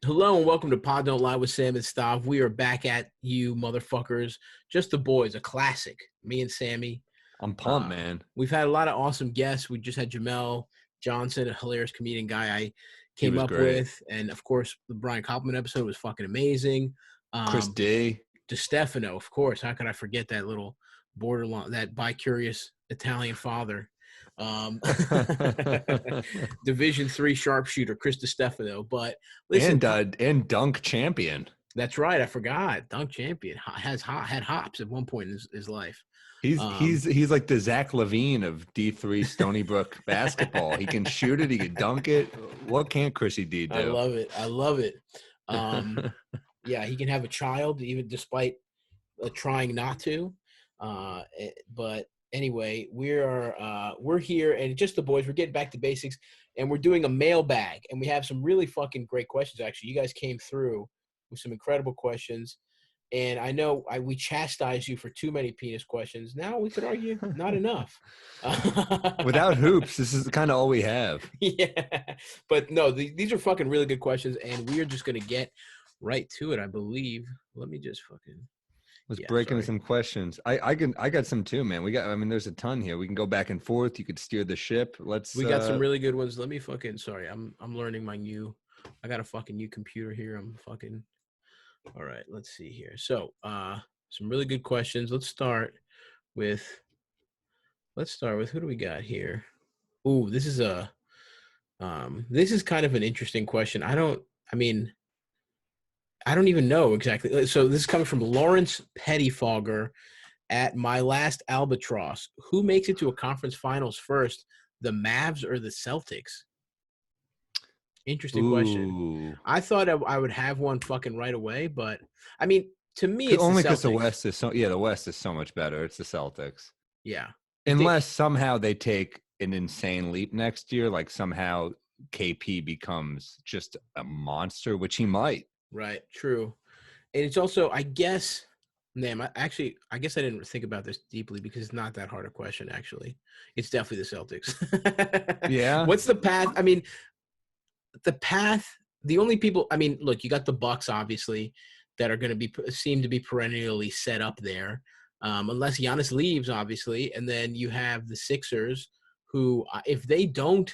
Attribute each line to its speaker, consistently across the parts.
Speaker 1: Hello and welcome to Pod Don't Lie with Sam and Stav. We are back at you, motherfuckers. Just the boys, a classic. Me and Sammy.
Speaker 2: I'm pumped, man.
Speaker 1: We've had a lot of awesome guests. We just had Jamel Johnson, a hilarious comedian guy I
Speaker 2: He
Speaker 1: came
Speaker 2: was
Speaker 1: up
Speaker 2: great.
Speaker 1: with, and of course the Brian Koppelman episode was fucking amazing.
Speaker 2: Chris D.
Speaker 1: DeStefano, of course. How could I forget that little borderline, that bi-curious Italian father? Um, Division III sharpshooter Chris DeStefano. But listen,
Speaker 2: and dunk champion.
Speaker 1: that's right. I forgot. Dunk champion had hops at one point in his life.
Speaker 2: He's like the Zach Levine of D3 Stony Brook basketball. He can shoot it. He can dunk it. What can't Chrissy D do?
Speaker 1: I love it. I love it. Yeah, he can have a child even despite trying not to. But anyway, we're here and just the boys. We're getting back to basics, and we're doing a mailbag, and we have some really fucking great questions. Actually, you guys came through with some incredible questions. And I know we chastised you for too many penis questions. Now we could argue not enough.
Speaker 2: Without hoops, this is kind of all we have.
Speaker 1: Yeah. But no, these are fucking really good questions, and we are just going to get right to it, I believe. Let me just fucking.
Speaker 2: Let's break into some questions. I got some too, man. There's a ton here. We can go back and forth. You could steer the ship.
Speaker 1: We got some really good ones. Let me fucking. Sorry, I'm learning my new. I got a fucking new computer here. I'm fucking. All right, let's see here. So, some really good questions. Let's start with who do we got here? Ooh, this is kind of an interesting question. I don't even know exactly. So this is coming from Lawrence Pettyfogger at My Last Albatross. Who makes it to a conference finals first, the Mavs or the Celtics? Interesting question. I thought I would have one fucking right away, but I mean, to me, it's
Speaker 2: only
Speaker 1: because
Speaker 2: the West is the West is so much better. It's the Celtics.
Speaker 1: Yeah.
Speaker 2: Unless somehow they take an insane leap next year, like somehow KP becomes just a monster, which he might.
Speaker 1: Right. True. And it's also, I guess, I guess I didn't think about this deeply because it's not that hard a question, actually. It's definitely the Celtics.
Speaker 2: Yeah.
Speaker 1: What's the path? I mean, the only people, look, you got the Bucks, obviously, that are going to seem to be perennially set up there, unless Giannis leaves, obviously. And then you have the Sixers, who, if they don't,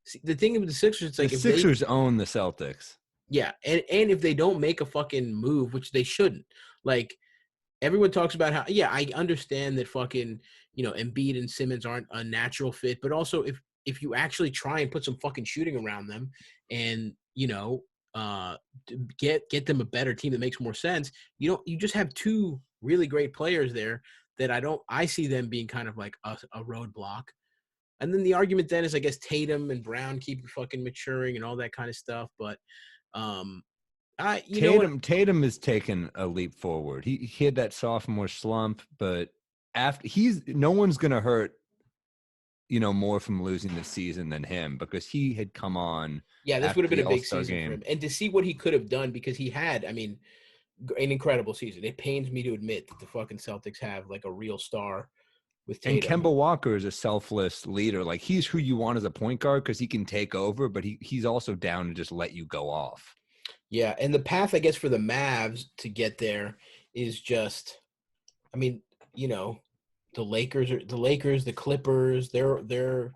Speaker 1: see, the thing with the Sixers, it's like
Speaker 2: the Sixers own the Celtics.
Speaker 1: Yeah, and if they don't make a fucking move, which they shouldn't, like everyone talks about how, yeah, I understand that fucking, Embiid and Simmons aren't a natural fit, but also if you actually try and put some fucking shooting around them and, get them a better team that makes more sense, you just have two really great players there that I see them being kind of like a roadblock. And then the argument then is, I guess, Tatum and Brown keep fucking maturing and all that kind of stuff, but
Speaker 2: Tatum has taken a leap forward. He had that sophomore slump, but after no one's gonna hurt, more from losing the season than him because he had come on.
Speaker 1: Yeah, this would have been a big season
Speaker 2: game
Speaker 1: for him, and to see what he could have done because he had, an incredible season. It pains me to admit that the fucking Celtics have like a real star with Tatum.
Speaker 2: And Kemba Walker is a selfless leader. Like he's who you want as a point guard because he can take over, but he's also down to just let you go off.
Speaker 1: Yeah, and the path, I guess, for the Mavs to get there is just, the Lakers, the Clippers. They're.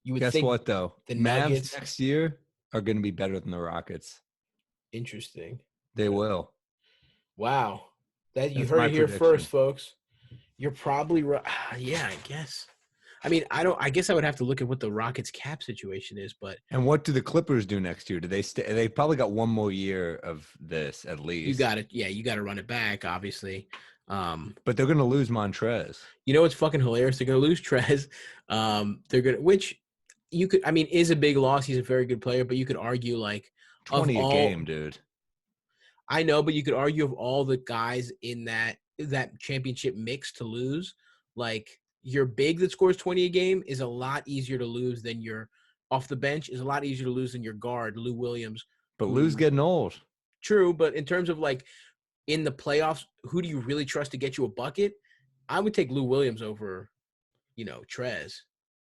Speaker 1: You would
Speaker 2: guess
Speaker 1: think
Speaker 2: what though?
Speaker 1: The
Speaker 2: Mavs
Speaker 1: Nuggets
Speaker 2: next year are going to be better than the Rockets.
Speaker 1: Interesting.
Speaker 2: They will.
Speaker 1: Wow, you heard it here first, folks. You're probably right. Yeah, I guess. I guess I would have to look at what the Rockets cap situation is, but.
Speaker 2: And what do the Clippers do next year? Do they stay? They probably got one more year of this at least.
Speaker 1: You got it. Yeah, you got to run it back, obviously.
Speaker 2: But they're going to lose Montrez.
Speaker 1: You know what's fucking hilarious? They're going to lose Trez. Which you could. Is a big loss. He's a very good player, but you could argue like
Speaker 2: 20 a game, dude.
Speaker 1: I know, but you could argue of all the guys in that championship mix to lose, like. Your big that scores 20 a game is a lot easier to lose than your off the bench is a lot easier to lose than your guard, Lou Williams.
Speaker 2: But Lou's getting old.
Speaker 1: True, but in terms of like in the playoffs, who do you really trust to get you a bucket? I would take Lou Williams over, Trez.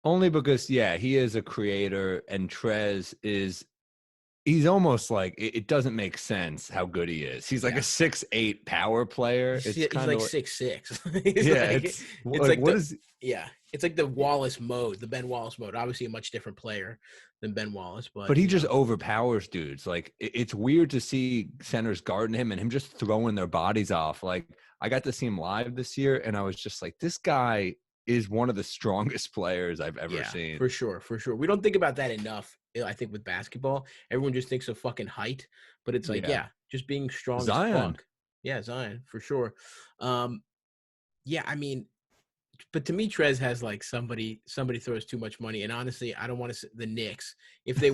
Speaker 2: Only because, he is a creator and Trez is he's almost like it doesn't make sense how good he is. He's like a
Speaker 1: Yeah.
Speaker 2: 6'8" power player. It's
Speaker 1: He's
Speaker 2: kind
Speaker 1: like
Speaker 2: of
Speaker 1: 6'6". He's
Speaker 2: yeah.
Speaker 1: like
Speaker 2: It's
Speaker 1: it's
Speaker 2: like
Speaker 1: like
Speaker 2: what
Speaker 1: the
Speaker 2: is
Speaker 1: yeah, it's like the Wallace mode, the Ben Wallace mode. Obviously, a much different player than Ben Wallace,
Speaker 2: but
Speaker 1: but
Speaker 2: he just overpowers dudes. Like it's weird to see centers guarding him and him just throwing their bodies off. Like I got to see him live this year, and I was just like, this guy is one of the strongest players I've ever
Speaker 1: yeah,
Speaker 2: seen.
Speaker 1: for sure, for sure. We don't think about that enough. I think with basketball, everyone just thinks of fucking height, but it's like,
Speaker 2: Yeah,
Speaker 1: yeah, just being strong as
Speaker 2: Zion.
Speaker 1: fuck. Yeah, Zion for sure. Um, yeah, I mean, but to me, Trez has like somebody throws too much money, and honestly, I don't want to the Knicks if the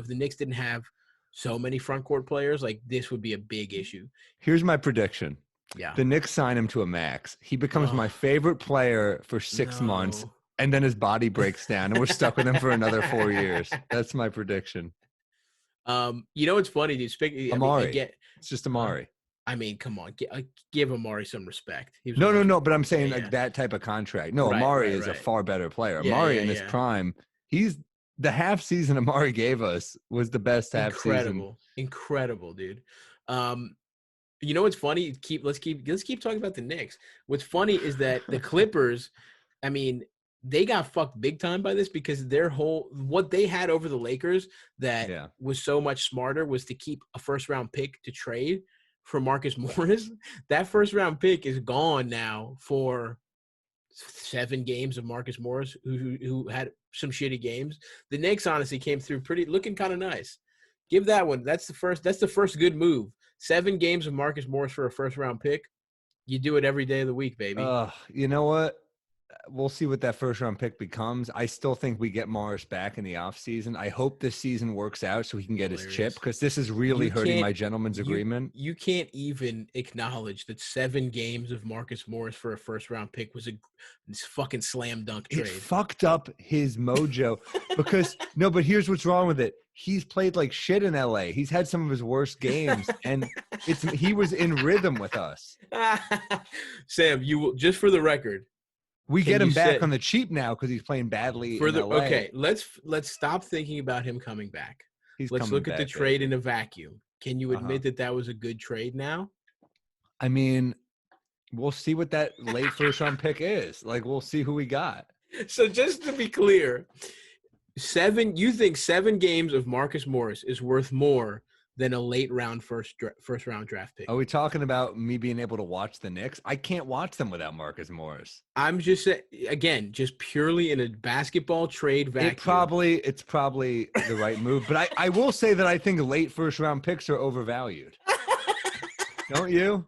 Speaker 1: Knicks didn't have so many front court players, like this would be a big issue.
Speaker 2: Here's my prediction.
Speaker 1: Yeah.
Speaker 2: The Knicks sign him to a max. He becomes my
Speaker 1: Oh
Speaker 2: favorite player for 6 months,
Speaker 1: no.
Speaker 2: and then his body breaks down, and we're stuck with him for another 4 years. That's my prediction.
Speaker 1: It's funny, dude. Speaking, I mean,
Speaker 2: Amari.
Speaker 1: again,
Speaker 2: It's just
Speaker 1: huh?
Speaker 2: Amari.
Speaker 1: I mean, come on, give Amari some respect. He was a
Speaker 2: No, no,
Speaker 1: much,
Speaker 2: no. But I'm
Speaker 1: yeah,
Speaker 2: saying like
Speaker 1: yeah,
Speaker 2: that type of contract. No,
Speaker 1: right,
Speaker 2: Amari
Speaker 1: right,
Speaker 2: is a
Speaker 1: right,
Speaker 2: far better player.
Speaker 1: yeah,
Speaker 2: Amari
Speaker 1: yeah,
Speaker 2: in his
Speaker 1: yeah.
Speaker 2: prime, he's the half season Amari gave us was the best half season.
Speaker 1: Incredible, dude. Um, what's funny? Let's keep talking about the Knicks. What's funny is that the Clippers, I mean, they got fucked big time by this because what they had over the Lakers that
Speaker 2: Yeah.
Speaker 1: was so much smarter was to keep a first round pick to trade for Marcus Morris. That first round pick is gone now for 7 games of Marcus Morris, who had some shitty games. The Knicks honestly came through looking kind of nice. Give that one. That's the first good move. 7 games of Marcus Morris for a first round pick. You do it every day of the week, baby.
Speaker 2: You know what? We'll see what that first round pick becomes. I still think we get Morris back in the offseason. I hope this season works out so he can get his chip,
Speaker 1: Hilarious.
Speaker 2: because this is really
Speaker 1: You
Speaker 2: hurting
Speaker 1: can't
Speaker 2: my gentleman's
Speaker 1: you
Speaker 2: agreement.
Speaker 1: you can't even acknowledge that 7 games of Marcus Morris for a first round pick was this fucking slam dunk
Speaker 2: It
Speaker 1: trade.
Speaker 2: fucked up his mojo because no, but here's what's wrong with it. He's played like shit in LA. He's had some of his worst games, and he was in rhythm with us.
Speaker 1: Sam, you will, just for the record,
Speaker 2: We
Speaker 1: can
Speaker 2: get
Speaker 1: you
Speaker 2: him back
Speaker 1: say
Speaker 2: on the cheap now because he's playing badly
Speaker 1: for
Speaker 2: in
Speaker 1: the
Speaker 2: LA.
Speaker 1: okay, let's stop thinking about him coming back.
Speaker 2: He's
Speaker 1: Let's
Speaker 2: coming
Speaker 1: look at the
Speaker 2: back,
Speaker 1: trade
Speaker 2: baby.
Speaker 1: in a vacuum. Can you admit that was a good trade now?
Speaker 2: I mean, we'll see what that late first round pick is. Like, we'll see who we got.
Speaker 1: So just to be clear, you think 7 games of Marcus Morris is worth more than a late round first round draft pick?
Speaker 2: Are we talking about me being able to watch the Knicks? I can't watch them without Marcus Morris.
Speaker 1: I'm just saying, again, just purely in a basketball trade vacuum.
Speaker 2: It's probably the right move, but I will say that I think late first round picks are overvalued. Don't you?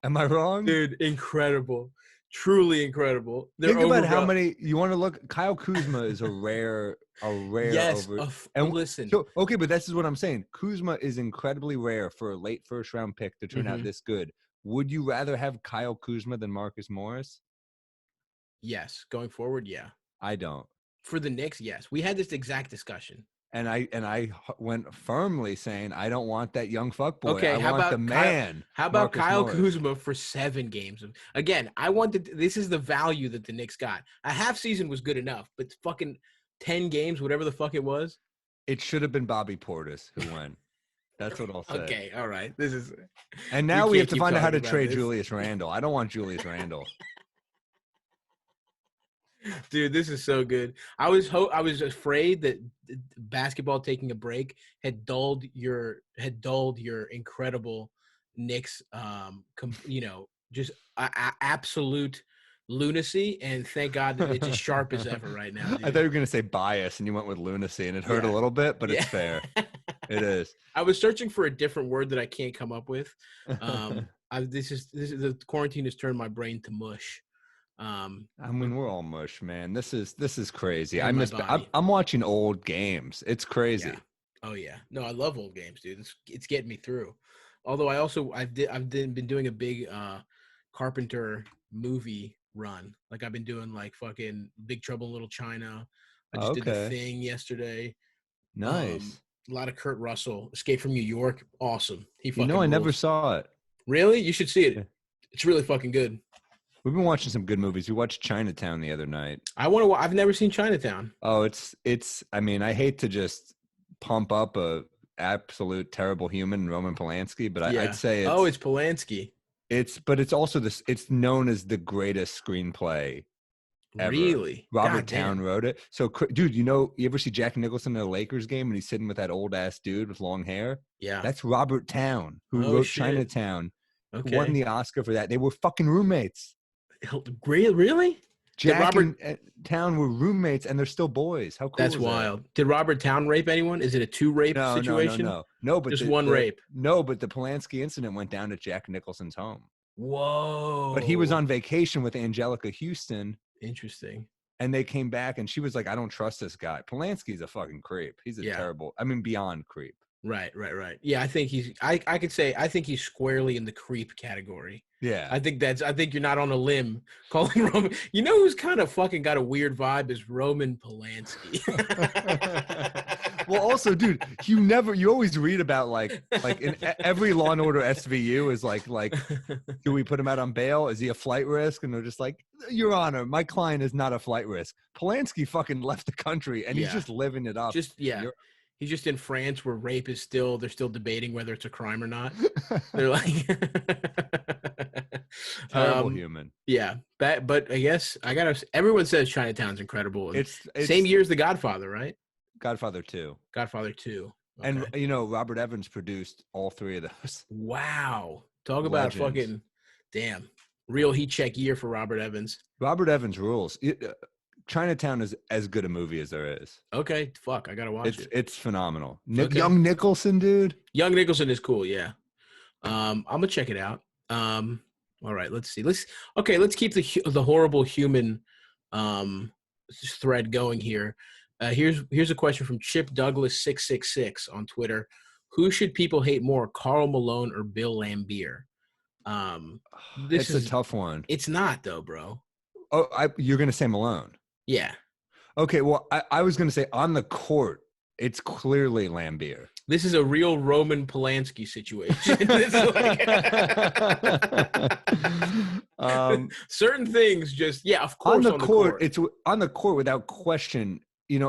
Speaker 2: Am I wrong?
Speaker 1: Dude, incredible. Truly incredible.
Speaker 2: Think about how many you want to look. Kyle Kuzma is a rare
Speaker 1: yes, listen.
Speaker 2: So, okay, but this is what I'm saying. Kuzma is incredibly rare for a late first round pick to turn out this good. Would you rather have Kyle Kuzma than Marcus Morris?
Speaker 1: Yes, going forward, yeah.
Speaker 2: I don't.
Speaker 1: For the Knicks, yes. We had this exact discussion.
Speaker 2: And I went firmly saying I don't want that young fuckboy.
Speaker 1: Okay,
Speaker 2: I want the man.
Speaker 1: How about
Speaker 2: Marcus
Speaker 1: Kyle
Speaker 2: Morris.
Speaker 1: Kuzma for 7 games? Again, this is the value that the Knicks got. A half season was good enough, but fucking 10 games, whatever the fuck it was.
Speaker 2: It should have been Bobby Portis who went. That's what I'll say.
Speaker 1: Okay, all right.
Speaker 2: And now we have to find out how to trade Julius Randle. I don't want Julius Randle.
Speaker 1: Dude, this is so good. I was afraid that basketball taking a break had dulled your incredible Knicks just absolute lunacy, and thank God that it's as sharp as ever right now, dude.
Speaker 2: I thought you were going to say bias and you went with lunacy, and it hurt a little bit, but it's fair. It is.
Speaker 1: I was searching for a different word that I can't come up with. This is the quarantine has turned my brain to mush.
Speaker 2: I mean, we're all mush, man. This is crazy.
Speaker 1: I'm
Speaker 2: watching old games. It's crazy.
Speaker 1: Yeah. Oh yeah. No, I love old games, dude. It's getting me through. Although I've been doing a big Carpenter movie run. Like I've been doing like fucking Big Trouble in Little China. I just did The Thing yesterday.
Speaker 2: Nice.
Speaker 1: A lot of Kurt Russell. Escape from New York. Awesome. He fucking
Speaker 2: I never
Speaker 1: rules.
Speaker 2: saw it.
Speaker 1: Really? You should see it. It's really fucking good.
Speaker 2: We've been watching some good movies. We watched Chinatown the other night.
Speaker 1: I've never seen Chinatown.
Speaker 2: Oh, it's. I mean, I hate to just pump up a absolute terrible human, Roman Polanski, but I'd
Speaker 1: Yeah.
Speaker 2: say
Speaker 1: Oh, it's Polanski.
Speaker 2: but it's also this. It's known as the greatest screenplay ever.
Speaker 1: Really?
Speaker 2: Robert
Speaker 1: God damn.
Speaker 2: Towne wrote it. So, dude, you ever see Jack Nicholson in a Lakers game and he's sitting with that old ass dude with long hair?
Speaker 1: Yeah.
Speaker 2: That's Robert Towne, who
Speaker 1: Oh,
Speaker 2: wrote
Speaker 1: shit.
Speaker 2: Chinatown, who
Speaker 1: Okay.
Speaker 2: won the Oscar for that. They were fucking roommates.
Speaker 1: Really?
Speaker 2: Jack and Towne were roommates, and they're still boys. How cool
Speaker 1: That's
Speaker 2: is
Speaker 1: wild. Did Robert Towne rape anyone? Is it a 2 rape situation?
Speaker 2: No. But
Speaker 1: just one rape.
Speaker 2: No, but the Polanski incident went down at Jack Nicholson's home.
Speaker 1: Whoa.
Speaker 2: But he was on vacation with Angelica Houston.
Speaker 1: Interesting.
Speaker 2: And they came back, and she was like, "I don't trust this guy. Polanski's a fucking creep. He's a terrible. I mean, beyond creep."
Speaker 1: Right. Yeah, I think I could say I think he's squarely in the creep category.
Speaker 2: Yeah.
Speaker 1: I think you're not on a limb calling Roman. You know who's kind of fucking got a weird vibe is Roman Polanski.
Speaker 2: Well, also, dude, you always read about like in every Law and Order SVU is like, do we put him out on bail? Is he a flight risk? And they're just like, Your Honor, my client is not a flight risk. Polanski fucking left the country and he's just living it up.
Speaker 1: He's just in France where rape is they're still debating whether it's a crime or not. They're like
Speaker 2: terrible human.
Speaker 1: Yeah. But I guess everyone says Chinatown's incredible.
Speaker 2: It's
Speaker 1: same year as The Godfather, right?
Speaker 2: Godfather 2.
Speaker 1: Godfather 2. Okay.
Speaker 2: And Robert Evans produced all 3 of those.
Speaker 1: Wow. Talk about fucking damn. Real heat check year for Robert Evans.
Speaker 2: Robert Evans rules. Chinatown is as good a movie as there is.
Speaker 1: Okay, fuck, I gotta watch it.
Speaker 2: It's phenomenal. Young Nicholson, dude.
Speaker 1: Young Nicholson is cool, yeah. I'm gonna check it out. All right, let's see. Let's keep the horrible human thread going here. Here's a question from Chip Douglas 666 on Twitter. Who should people hate more, Karl Malone or Bill Laimbeer? This is
Speaker 2: a tough one.
Speaker 1: It's not though, bro.
Speaker 2: Oh, you're gonna say Malone?
Speaker 1: Yeah.
Speaker 2: Okay, well, I was going to say on the court, it's clearly Laimbeer.
Speaker 1: This is a real Roman Polanski situation. Certain things just, of course.
Speaker 2: On the court, it's on the court without question.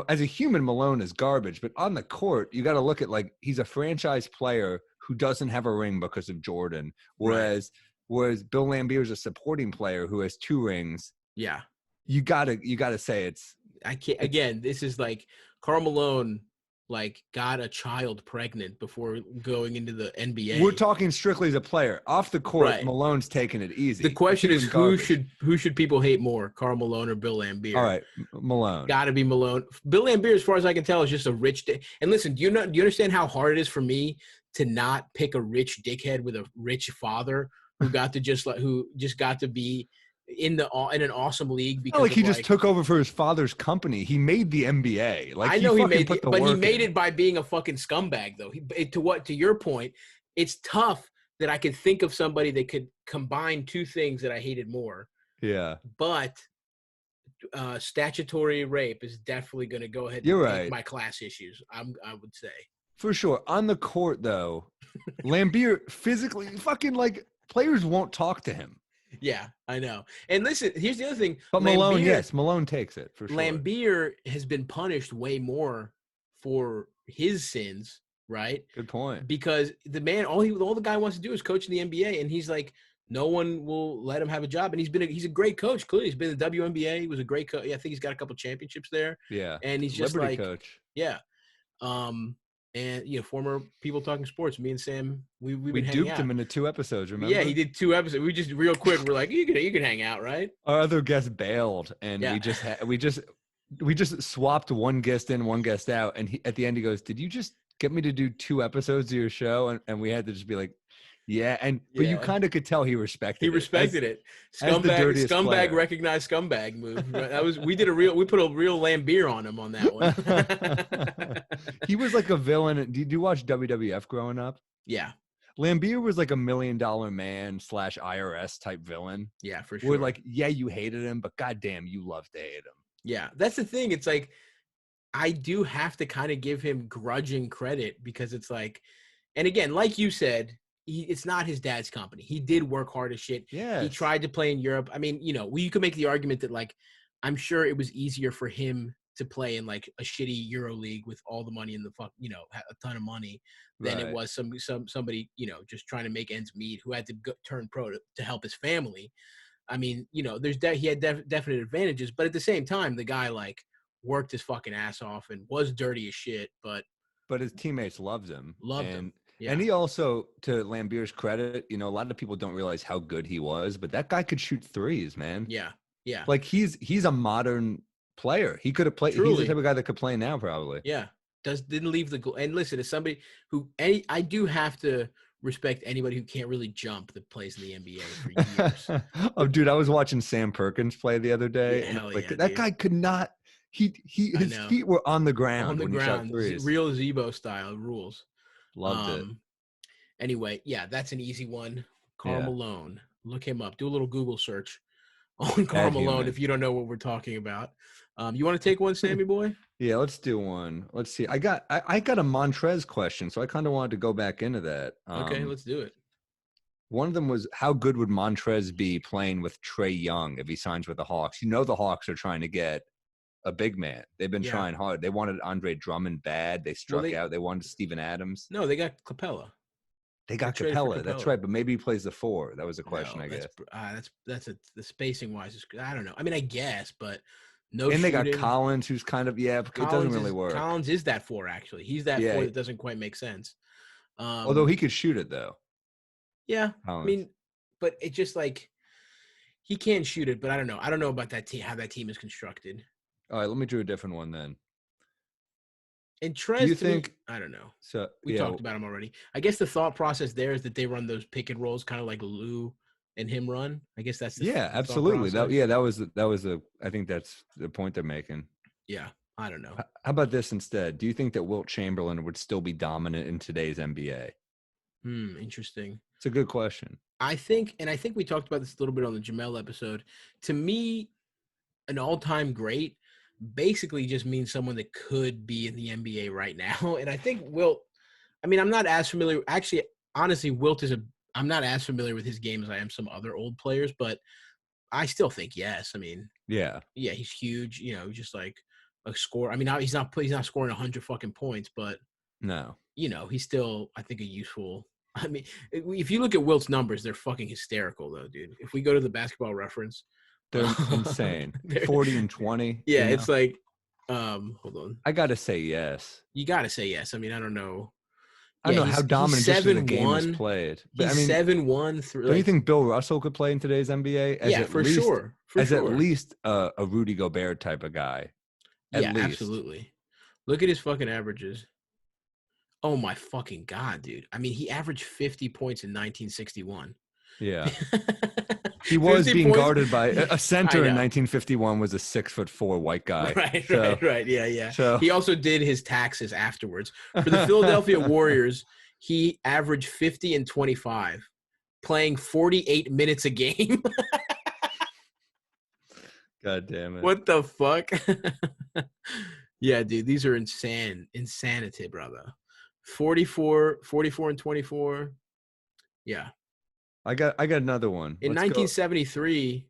Speaker 2: As a human, Malone is garbage, but on the court, you got to look at he's a franchise player who doesn't have a ring because of Jordan, whereas Bill Laimbeer is a supporting player who has 2 rings.
Speaker 1: Yeah.
Speaker 2: You gotta say it's.
Speaker 1: I can't. Again, this is like Karl Malone, got a child pregnant before going into the NBA.
Speaker 2: We're talking strictly as a player. Off the court, right. Malone's taking it easy.
Speaker 1: The question is who should people hate more, Karl Malone or Bill Laimbeer?
Speaker 2: All right, Malone.
Speaker 1: Got to be Malone. Bill Laimbeer, as far as I can tell, is just a rich. And listen, do you understand how hard it is for me to not pick a rich dickhead with a rich father who got to be in an awesome league because
Speaker 2: he just took over for his father's company. He made the NBA.
Speaker 1: I know he made he made it by being a fucking scumbag though. To your point, it's tough that I could think of somebody that could combine 2 things that I hated more.
Speaker 2: Yeah.
Speaker 1: But statutory rape is definitely going to go ahead
Speaker 2: and
Speaker 1: take my class issues. I would say.
Speaker 2: For sure. On the court though, Laimbeer physically fucking players won't talk to him.
Speaker 1: Yeah, I know. And listen, here's the other thing.
Speaker 2: But Malone takes it for sure.
Speaker 1: Laimbeer has been punished way more for his sins, right?
Speaker 2: Good point.
Speaker 1: Because the man, all the guy wants to do is coach in the NBA, and he's like, no one will let him have a job. And he's a great coach. Clearly, he's been in the WNBA. He was a great coach. I think he's got a couple championships there.
Speaker 2: Yeah,
Speaker 1: and he's just
Speaker 2: Liberty coach.
Speaker 1: Yeah. And former People Talking Sports, me and Sam, we
Speaker 2: duped him into 2 episodes. Remember?
Speaker 1: Yeah, he did 2 episodes. We just real quick, we're like, you can hang out, right?
Speaker 2: Our other guest bailed, and we just swapped one guest in, one guest out, and at the end he goes, "Did you just get me to do 2 episodes of your show?" And we had to just be like, "Yeah," but you kind of could tell he respected it.
Speaker 1: He respected it. Scumbag recognized scumbag move. We put a real Laimbeer on him on that one.
Speaker 2: He was like a villain. Did you watch WWF growing up?
Speaker 1: Yeah.
Speaker 2: Laimbeer was like $1 million man / IRS type villain.
Speaker 1: Yeah, for sure.
Speaker 2: Where you hated him, but goddamn, you loved to hate him.
Speaker 1: Yeah, that's the thing. It's I do have to kind of give him grudging credit because it's and again, like you said, it's not his dad's company. He did work hard as shit. He
Speaker 2: Yes.
Speaker 1: tried to play in Europe. I mean, you could make the argument that like I'm sure it was easier for him to play in like a shitty Euro league with all the money in the a ton of money than it
Speaker 2: Right.
Speaker 1: was somebody, just trying to make ends meet who had to turn pro to help his family. I mean, he had definite advantages, but at the same time, the guy like worked his fucking ass off and was dirty as shit, but
Speaker 2: his teammates loved him.
Speaker 1: loved him. Yeah.
Speaker 2: And he also, to Lambier's credit, a lot of people don't realize how good he was, but that guy could shoot threes, man.
Speaker 1: Yeah. Yeah.
Speaker 2: Like he's a modern player. He could have played.
Speaker 1: Truly.
Speaker 2: He's the type of guy that could play now, probably.
Speaker 1: Yeah. Didn't leave the goal. And listen, as somebody I do have to respect anybody who can't really jump that plays in the NBA for years.
Speaker 2: Oh, dude, I was watching Sam Perkins play the other day.
Speaker 1: Yeah,
Speaker 2: and
Speaker 1: hell
Speaker 2: like,
Speaker 1: yeah,
Speaker 2: that
Speaker 1: dude.
Speaker 2: guy could not. His feet were on the ground.
Speaker 1: On the
Speaker 2: when
Speaker 1: ground,
Speaker 2: he shot threes.
Speaker 1: real Zebo style rules.
Speaker 2: Loved it.
Speaker 1: Anyway, yeah, that's an easy one. Karl
Speaker 2: Yeah.
Speaker 1: Malone. Look him up. Do a little Google search on Karl Malone if you don't know what we're talking about. You want to take one, Sammy boy?
Speaker 2: Yeah, let's do one. Let's see. I got a Montrez question, so I kind of wanted to go back into that.
Speaker 1: Okay, let's do it.
Speaker 2: One of them was, how good would Montrez be playing with Trae Young if he signs with the Hawks? The Hawks are trying to get a big man. They've been trying hard. They wanted Andre Drummond bad. They struck out. They wanted Steven Adams.
Speaker 1: No, they got Capella.
Speaker 2: They got Capella. That's right, but maybe he plays the 4. That was the question, I guess.
Speaker 1: The spacing wise is, I don't know. I mean, I guess, but no.
Speaker 2: And
Speaker 1: shooting.
Speaker 2: They got Collins, who's kind of it doesn't really work.
Speaker 1: Collins is that 4 actually. He's that 4 that doesn't quite make sense.
Speaker 2: Although he could shoot it though.
Speaker 1: Yeah,
Speaker 2: Collins.
Speaker 1: I mean, but it just like he can shoot it, but I don't know. I don't know about that team. How that team is constructed.
Speaker 2: All right, let me do a different one then.
Speaker 1: And Trez,
Speaker 2: do you think?
Speaker 1: I don't know.
Speaker 2: So
Speaker 1: we talked about him already. I guess the thought process there is that they run those pick and rolls, kind of like Lou and him run. I guess that's the
Speaker 2: absolutely. That was I think that's the point they're making.
Speaker 1: Yeah, I don't know.
Speaker 2: How about this instead? Do you think that Wilt Chamberlain would still be dominant in today's NBA?
Speaker 1: Interesting.
Speaker 2: It's a good question.
Speaker 1: I think we talked about this a little bit on the Jamel episode. To me, an all-time great basically just means someone that could be in the NBA right now. And I think Wilt, I mean, I'm not as familiar. Actually, honestly, I'm not as familiar with his game as I am some other old players, but I still think yes. I mean, yeah, he's huge. Just like a score. I mean, he's not scoring 100 fucking points, but
Speaker 2: no,
Speaker 1: he's still, I think, a useful. I mean, if you look at Wilt's numbers, they're fucking hysterical, though, dude. If we go to the Basketball Reference,
Speaker 2: they're insane. 40 and 20.
Speaker 1: Yeah, it's like, hold on.
Speaker 2: I gotta say yes.
Speaker 1: You gotta say yes. I mean, I don't know.
Speaker 2: I don't know how dominant the game is played.
Speaker 1: But he's 7-1 through.
Speaker 2: Don't you think Bill Russell could play in today's NBA?
Speaker 1: For sure.
Speaker 2: At least a Rudy Gobert type of guy.
Speaker 1: Absolutely. Look at his fucking averages. Oh my fucking God, dude. I mean, he averaged 50 points in 1961.
Speaker 2: Yeah. He was being guarded by a center in 1951 was a 6'4" white guy.
Speaker 1: Right. Yeah. So he also did his taxes afterwards. For the Philadelphia Warriors, he averaged 50 and 25, playing 48 minutes a game.
Speaker 2: God damn it.
Speaker 1: What the fuck? Yeah, dude, these are insanity, brother. 44 and 24. Yeah. I got
Speaker 2: another one.
Speaker 1: In 1973.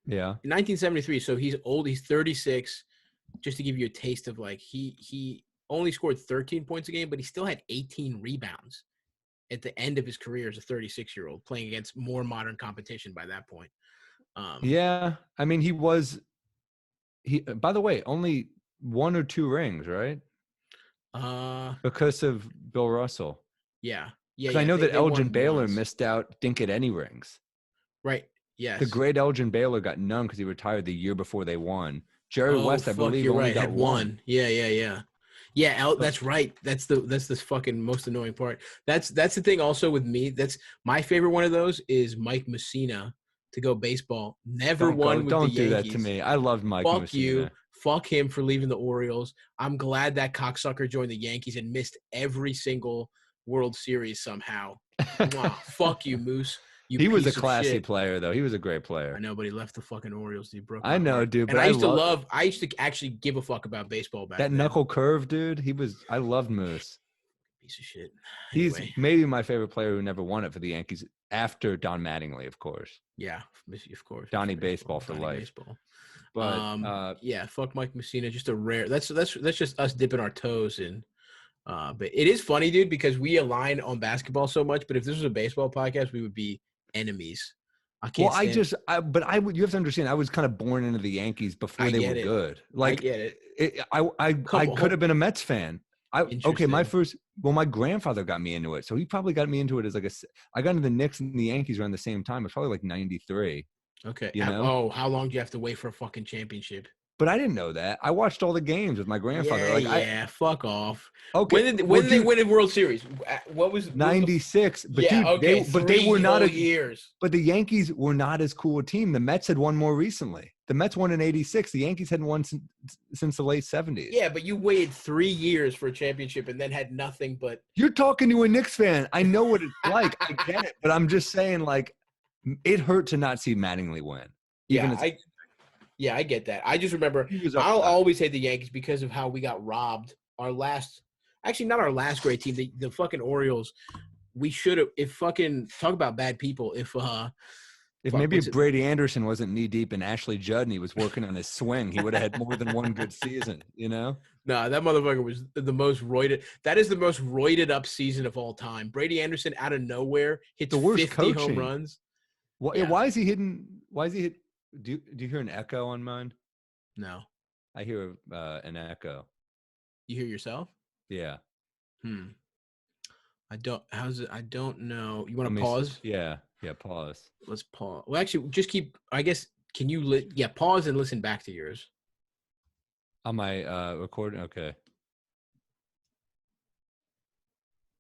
Speaker 2: Yeah.
Speaker 1: In 1973, so he's old, he's 36. Just to give you a taste of like he only scored 13 points a game, but he still had 18 rebounds at the end of his career as a 36-year-old playing against more modern competition by that point.
Speaker 2: Yeah. I mean, he by the way, only 1 or 2 rings, right? Because of Bill Russell.
Speaker 1: Yeah.
Speaker 2: Because I know that Elgin Baylor missed out, didn't get any rings.
Speaker 1: Right. Yes.
Speaker 2: The great Elgin Baylor got none because he retired the year before they won. Jerry West, I believe, only got one.
Speaker 1: Yeah. Yeah, that's right. That's the fucking most annoying part. That's the thing also with me. That's my favorite one of those is Mike Mussina to go baseball. Never won with the Yankees.
Speaker 2: Don't do that to me. I loved Mike Mussina.
Speaker 1: Fuck you. Fuck him for leaving the Orioles. I'm glad that cocksucker joined the Yankees and missed every single World Series somehow. Fuck you, Moose.
Speaker 2: He was a classy player, though. He was a great player.
Speaker 1: I know, but he left the fucking Orioles. He broke.
Speaker 2: I know, dude.
Speaker 1: But I used to actually give a fuck about baseball back then.
Speaker 2: That knuckle curve, dude. I loved Moose.
Speaker 1: Piece of shit.
Speaker 2: He's
Speaker 1: Anyway,
Speaker 2: maybe my favorite player who never won it for the Yankees after Don Mattingly, of course.
Speaker 1: yeah, of course.
Speaker 2: Donnie Baseball for
Speaker 1: Donnie
Speaker 2: life.
Speaker 1: Baseball.
Speaker 2: But
Speaker 1: Yeah, fuck Mike Messina. Just a rare. That's just us dipping our toes in. But it is funny, dude, because we align on basketball so much. But if this was a baseball podcast, we would be enemies. I can't.
Speaker 2: well, you have to understand, I was kind of born into the Yankees before
Speaker 1: I
Speaker 2: they
Speaker 1: get
Speaker 2: were
Speaker 1: it.
Speaker 2: good.
Speaker 1: I
Speaker 2: Like,
Speaker 1: get it.
Speaker 2: I could have been a Mets fan. Okay,
Speaker 1: Interesting.
Speaker 2: my grandfather got me into it, so he probably got me into it as like I got into the Knicks and the Yankees around the same time. It's probably like '93.
Speaker 1: Okay.
Speaker 2: You know?
Speaker 1: Oh, how long do you have to wait for a fucking championship?
Speaker 2: But I didn't know that. I watched all the games with my grandfather.
Speaker 1: Yeah. Fuck off.
Speaker 2: Okay.
Speaker 1: When did they win a World Series? What was
Speaker 2: 96? But
Speaker 1: yeah?
Speaker 2: dude,
Speaker 1: Okay.
Speaker 2: they were not
Speaker 1: years.
Speaker 2: But the Yankees were not as cool a team. The Mets had won more recently. The Mets won in '86. The Yankees hadn't won since the late '70s.
Speaker 1: Yeah, but you waited 3 years for a championship and then had nothing but.
Speaker 2: You're talking to a Knicks fan. I know what it's like. I get it, but I'm just saying, like, it hurt to not see Mattingly win.
Speaker 1: I get that. I just remember I'll always hate the Yankees because of how we got robbed. Actually not our last great team, the fucking Orioles. We should have. If fucking talk about bad people. If
Speaker 2: Brady Anderson wasn't knee deep in Ashley Judd and he was working on his swing, he would have had more than one good season. You know?
Speaker 1: No, that motherfucker was the most roided. That is the most roided up season of all time. Brady Anderson out of nowhere hits
Speaker 2: the worst
Speaker 1: 50
Speaker 2: coaching.
Speaker 1: home runs.
Speaker 2: Why is he hitting? Why is he hit? Do you hear an echo on mine?
Speaker 1: No.
Speaker 2: I hear an echo.
Speaker 1: You hear yourself?
Speaker 2: Yeah.
Speaker 1: I don't. How's it? I don't know. You want to pause?
Speaker 2: Yeah. Pause.
Speaker 1: Let's pause. Well, actually, just keep. I guess. Can you? Pause and listen back to yours.
Speaker 2: On my recording. Okay.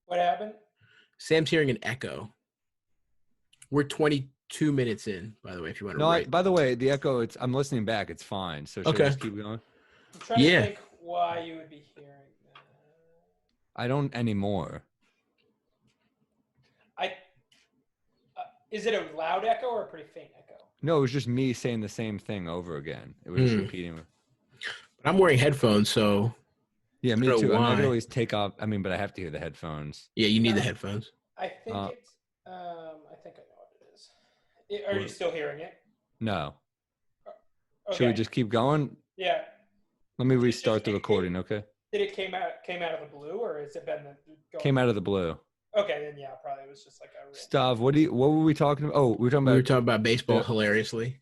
Speaker 3: What happened?
Speaker 1: Sam's hearing an echo. We're 22 minutes in, by the way. If you want to.
Speaker 2: By the way, the echo. I'm listening back. It's fine. So should I just keep going?
Speaker 3: I'm trying to think why you would be hearing that.
Speaker 2: I don't anymore.
Speaker 3: Is it a loud echo or a pretty faint echo?
Speaker 2: No, it was just me saying the same thing over again. It was just repeating.
Speaker 1: But I'm wearing headphones, so.
Speaker 2: Yeah, me too. I could always take off. I mean, but I have to hear the headphones.
Speaker 1: Yeah, you need the headphones.
Speaker 3: I think it's. I think I know what it is. Are you still hearing it?
Speaker 2: No.
Speaker 3: Okay.
Speaker 2: Should we just keep going?
Speaker 3: Yeah.
Speaker 2: Let me restart the recording, okay?
Speaker 3: Did it came out of the blue, or has it been
Speaker 2: Came out of the blue.
Speaker 3: Okay, then yeah, probably it was just like a.
Speaker 2: Stav, what were we talking about? Oh, we were talking about
Speaker 1: baseball hilariously.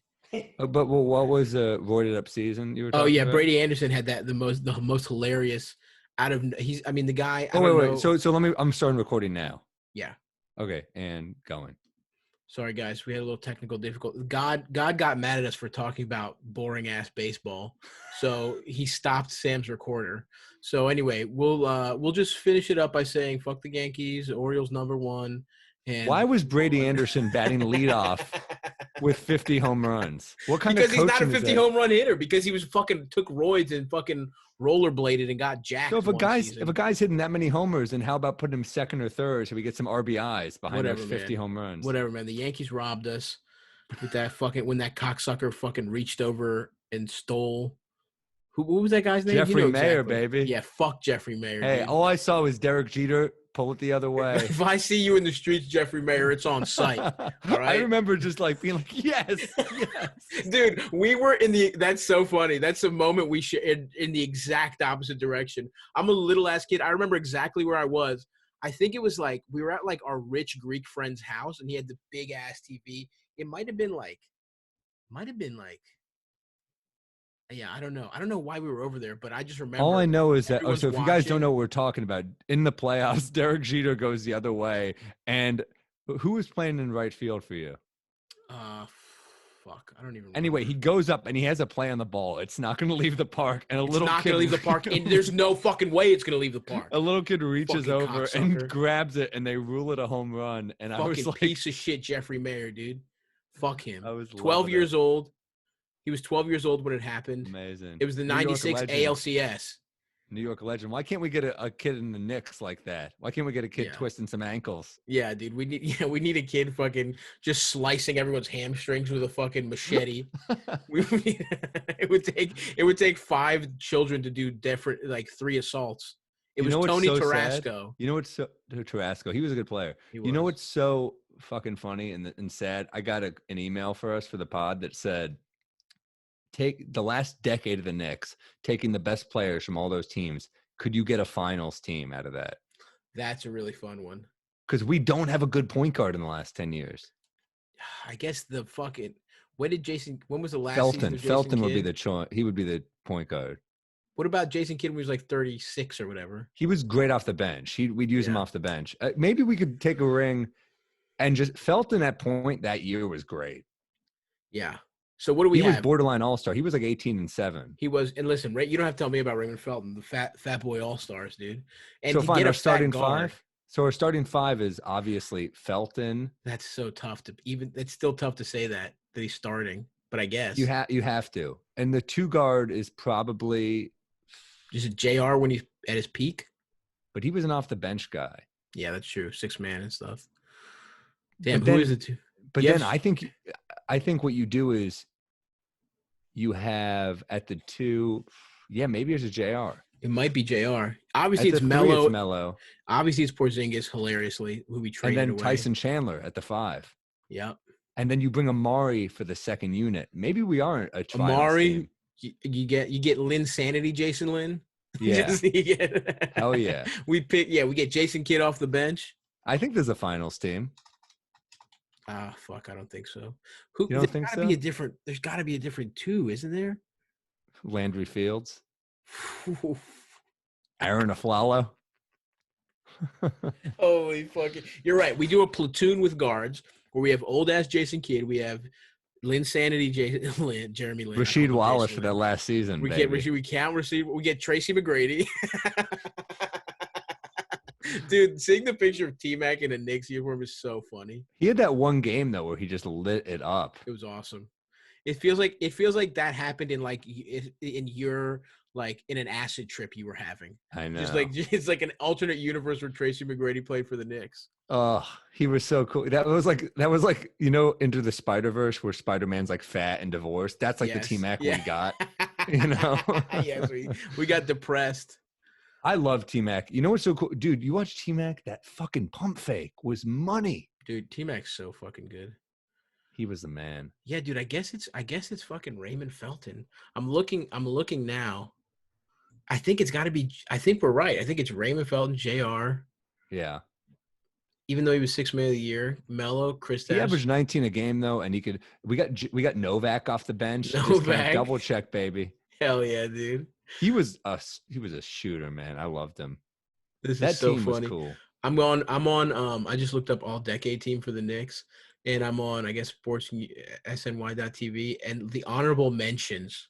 Speaker 2: But what was a roided up season you were talking about?
Speaker 1: Brady Anderson had the most hilarious out of the guy.
Speaker 2: Wait. So I'm starting recording now.
Speaker 1: Yeah.
Speaker 2: Okay, and going.
Speaker 1: Sorry guys, we had a little technical difficulty. God got mad at us for talking about boring ass baseball. So he stopped Sam's recorder. So anyway, we'll just finish it up by saying fuck the Yankees, Orioles #1. And
Speaker 2: why was Brady Anderson batting leadoff with 50 home runs?
Speaker 1: Because he's not a 50 home run hitter. Because he was fucking took roids and fucking rollerbladed and got jacked.
Speaker 2: So if a guy's hitting that many homers, then how about putting him second or third so we get some RBIs behind those 50 home runs?
Speaker 1: Whatever, man. The Yankees robbed us with that when that cocksucker fucking reached over and stole. Who was that guy's name?
Speaker 2: Jeffrey Mayer, baby.
Speaker 1: Yeah, fuck Jeffrey Mayer.
Speaker 2: Hey,
Speaker 1: dude.
Speaker 2: All I saw was Derek Jeter pull it the other way.
Speaker 1: If I see you in the streets, Jeffrey Mayer, it's on site. All right?
Speaker 2: I remember just like being like, yes.
Speaker 1: Dude, we were that's so funny. That's a moment we shared in the exact opposite direction. I'm a little ass kid. I remember exactly where I was. I think it was like we were at like our rich Greek friend's house and he had the big ass TV. It might have been like, yeah, I don't know. I don't know why we were over there, but I just remember.
Speaker 2: All I know is that, so if you guys don't know what we're talking about, in the playoffs, Derek Jeter goes the other way. And who was playing in right field for you?
Speaker 1: Fuck. I don't even remember.
Speaker 2: Anyway, he goes up and he has a play on the ball. It's not going to leave the park. And
Speaker 1: it's not going to leave the park. And there's no fucking way it's going to leave the park.
Speaker 2: A little kid reaches
Speaker 1: fucking
Speaker 2: over
Speaker 1: cocksucker.
Speaker 2: and grabs it and they rule it a home run. And
Speaker 1: fucking
Speaker 2: I was like,
Speaker 1: piece of shit, Jeffrey Mayer, dude. Fuck him.
Speaker 2: I was
Speaker 1: 12 years old. He was 12 years old when it happened.
Speaker 2: Amazing.
Speaker 1: It was the 96 ALCS.
Speaker 2: New York legend. Why can't we get a kid in the Knicks like that? Why can't we get a kid twisting some ankles?
Speaker 1: Yeah, dude. We need a kid fucking just slicing everyone's hamstrings with a fucking machete. It would take 5 children to do different, like 3 assaults It
Speaker 2: You
Speaker 1: was
Speaker 2: know what's
Speaker 1: Tony
Speaker 2: so sad?
Speaker 1: Tarasco.
Speaker 2: You know what's so Tarasco? He was a good player.
Speaker 1: He
Speaker 2: You know
Speaker 1: was.
Speaker 2: what's so fucking funny and sad? I got an email for us for the pod that said, take the last decade of the Knicks, taking the best players from all those teams. Could you get a finals team out of that?
Speaker 1: That's a really fun one.
Speaker 2: Because we don't have a good point guard in the last 10 years.
Speaker 1: I guess the fucking when was the last season of Jason
Speaker 2: Felton would be
Speaker 1: Kidd?
Speaker 2: the choice. He would be the point guard.
Speaker 1: What about Jason Kidd when he was like 36 or whatever?
Speaker 2: He was great off the bench. We'd use him
Speaker 1: Yeah.
Speaker 2: off the bench. Maybe we could take a ring and just Felton at point that year was great.
Speaker 1: Yeah. So what do we
Speaker 2: He
Speaker 1: have?
Speaker 2: was borderline all-star. He was like 18-7.
Speaker 1: He was, and listen, Ray, you don't have to tell me about Raymond Felton, the fat boy all-stars, dude. And
Speaker 2: So
Speaker 1: to
Speaker 2: fine,
Speaker 1: get
Speaker 2: our
Speaker 1: a
Speaker 2: starting
Speaker 1: fat guard,
Speaker 2: five. So our starting five is obviously Felton.
Speaker 1: that's so tough to even. It's still tough to say that he's starting, but I guess
Speaker 2: You have to. And the two guard is probably,
Speaker 1: is it Jr. when he's at his peak?
Speaker 2: but he was an off the bench guy.
Speaker 1: Yeah, that's true. 6-man and stuff. Damn,
Speaker 2: But
Speaker 1: who
Speaker 2: then-
Speaker 1: is it?
Speaker 2: But
Speaker 1: Yes.
Speaker 2: then I think what you do is you have at the two, yeah, maybe it's a JR.
Speaker 1: It might be Jr. Obviously,
Speaker 2: At
Speaker 1: it's
Speaker 2: the three,
Speaker 1: Melo.
Speaker 2: Melo.
Speaker 1: Obviously, it's Porzingis, hilariously, who we
Speaker 2: And
Speaker 1: traded
Speaker 2: then
Speaker 1: away.
Speaker 2: Tyson Chandler at the 5.
Speaker 1: Yep.
Speaker 2: And then you bring Amari for the second unit. Maybe we aren't a finals
Speaker 1: Amari,
Speaker 2: team.
Speaker 1: you get Lynn Sanity, Jason Lynn.
Speaker 2: Yeah.
Speaker 1: You get-
Speaker 2: Hell yeah.
Speaker 1: we get Jason Kidd off the bench.
Speaker 2: I think there's a finals team.
Speaker 1: Ah, fuck, I don't think so. Who?
Speaker 2: You don't think so?
Speaker 1: There's got to be a different two, isn't there?
Speaker 2: Landry Fields. Aaron Aflalo.
Speaker 1: Holy fucking! You're right. We do a platoon with guards where we have old ass Jason Kidd. We have Lynn Sanity, Jeremy Lin,
Speaker 2: Rasheed
Speaker 1: I call him
Speaker 2: Wallace
Speaker 1: Jason
Speaker 2: for that
Speaker 1: Lin.
Speaker 2: last season.
Speaker 1: We
Speaker 2: baby.
Speaker 1: get we can't receive. We get Tracy McGrady. Dude, seeing the picture of T-Mac in a Knicks uniform is so funny.
Speaker 2: He had that one game though where he just lit it up.
Speaker 1: It was awesome. It feels like that happened in in an acid trip you were having.
Speaker 2: I know.
Speaker 1: It's like an alternate universe where Tracy McGrady played for the Knicks.
Speaker 2: Oh, he was so cool. That was like Into the Spider-Verse where Spider-Man's like fat and divorced. That's like
Speaker 1: Yes.
Speaker 2: the T-Mac
Speaker 1: Yeah.
Speaker 2: we got. You know?
Speaker 1: Yes, we got depressed.
Speaker 2: I love T-Mac. You know what's so cool? Dude, you watch T-Mac? That fucking pump fake was money.
Speaker 1: Dude, T-Mac's so fucking good.
Speaker 2: He was the man.
Speaker 1: Yeah, dude, I guess it's fucking Raymond Felton. I'm looking now. I think it's got to be. I think we're right. I think it's Raymond Felton, Jr.
Speaker 2: Yeah.
Speaker 1: Even though he was 6th man of the year, Melo, Kristaps.
Speaker 2: He averaged 19 a game though, and we got Novak off the bench. Just can't
Speaker 1: Novak.
Speaker 2: double check, baby.
Speaker 1: Hell yeah, dude.
Speaker 2: He was a shooter, man. I loved him.
Speaker 1: This
Speaker 2: That
Speaker 1: is so
Speaker 2: team
Speaker 1: funny.
Speaker 2: was cool.
Speaker 1: I'm on I just looked up all decade team for the Knicks, and I'm on, I guess, sports SNY.TV, and the honorable mentions.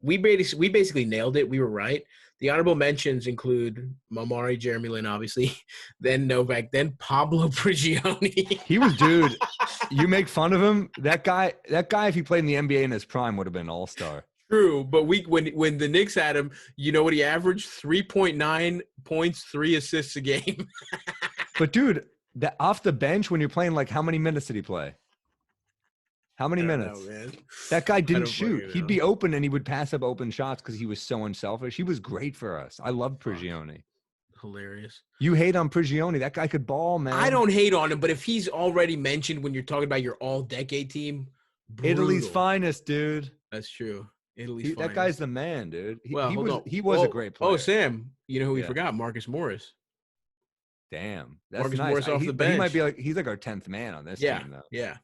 Speaker 1: We basically nailed it. We were right. The honorable mentions include Amari, Jeremy Lin, obviously, then Novak, then Pablo Prigioni.
Speaker 2: He was, dude. You make fun of him. That guy, if he played in the NBA in his prime, would have been an all-star.
Speaker 1: True, but when the Knicks had him, you know what he averaged? 3.9 points, 3 assists a game.
Speaker 2: But dude, that off the bench when you're playing, like, how many minutes did he play? How many
Speaker 1: I don't
Speaker 2: minutes?
Speaker 1: know, man.
Speaker 2: That guy didn't
Speaker 1: don't
Speaker 2: shoot.
Speaker 1: fucking
Speaker 2: He'd
Speaker 1: know.
Speaker 2: be open and he would pass up open shots because he was so unselfish. He was great for us. I love Prigioni.
Speaker 1: Hilarious.
Speaker 2: You hate on Prigioni. That guy could ball, man.
Speaker 1: I don't hate on him, but if he's already mentioned when you're talking about your all-decade team,
Speaker 2: Italy's
Speaker 1: brutal.
Speaker 2: finest, dude.
Speaker 1: That's true. Italy's
Speaker 2: That guy's the man, dude. He was a great player.
Speaker 1: Oh, Sam, you know who we
Speaker 2: Yeah.
Speaker 1: forgot? Marcus Morris.
Speaker 2: Damn, that's
Speaker 1: Marcus
Speaker 2: nice.
Speaker 1: Morris off the
Speaker 2: But he might
Speaker 1: bench.
Speaker 2: be he's like our 10th man on this
Speaker 1: Yeah,
Speaker 2: team, though.
Speaker 1: yeah.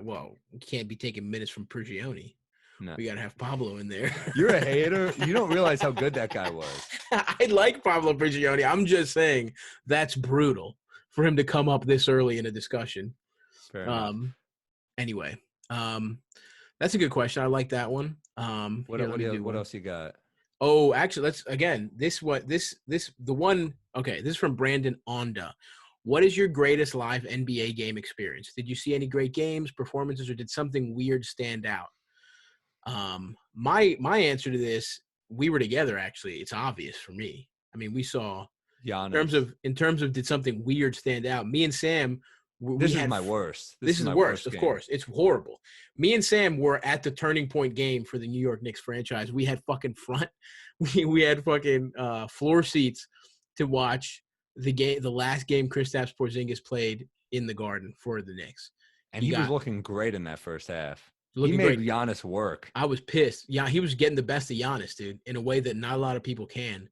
Speaker 1: Well, you can't be taking minutes from Prigioni.
Speaker 2: No.
Speaker 1: We gotta have Pablo in there.
Speaker 2: You're a hater. You don't realize how good that guy was.
Speaker 1: I like Pablo Prigioni. I'm just saying that's brutal for him to come up this early in a discussion.
Speaker 2: Fair enough.
Speaker 1: Anyway, that's a good question. I like that one.
Speaker 2: What else you got?
Speaker 1: Oh, actually, let's again. This is from Brandon Onda. What is your greatest live NBA game experience? Did you see any great games, performances, or did something weird stand out? My answer to this, we were together. Actually, it's obvious for me. I mean, we saw
Speaker 2: Giannis.
Speaker 1: in terms of did something weird stand out. Me and Sam.
Speaker 2: This is my worst.
Speaker 1: This is
Speaker 2: my
Speaker 1: worst, of
Speaker 2: game.
Speaker 1: course. It's horrible. Me and Sam were at the turning point game for the New York Knicks franchise. We had fucking we had fucking floor seats to watch the last game Kristaps Porzingis played in the Garden for the Knicks.
Speaker 2: And he was looking great in that first half. He made Giannis work.
Speaker 1: I was pissed. Yeah, he was getting the best of Giannis, dude, in a way that not a lot of people can.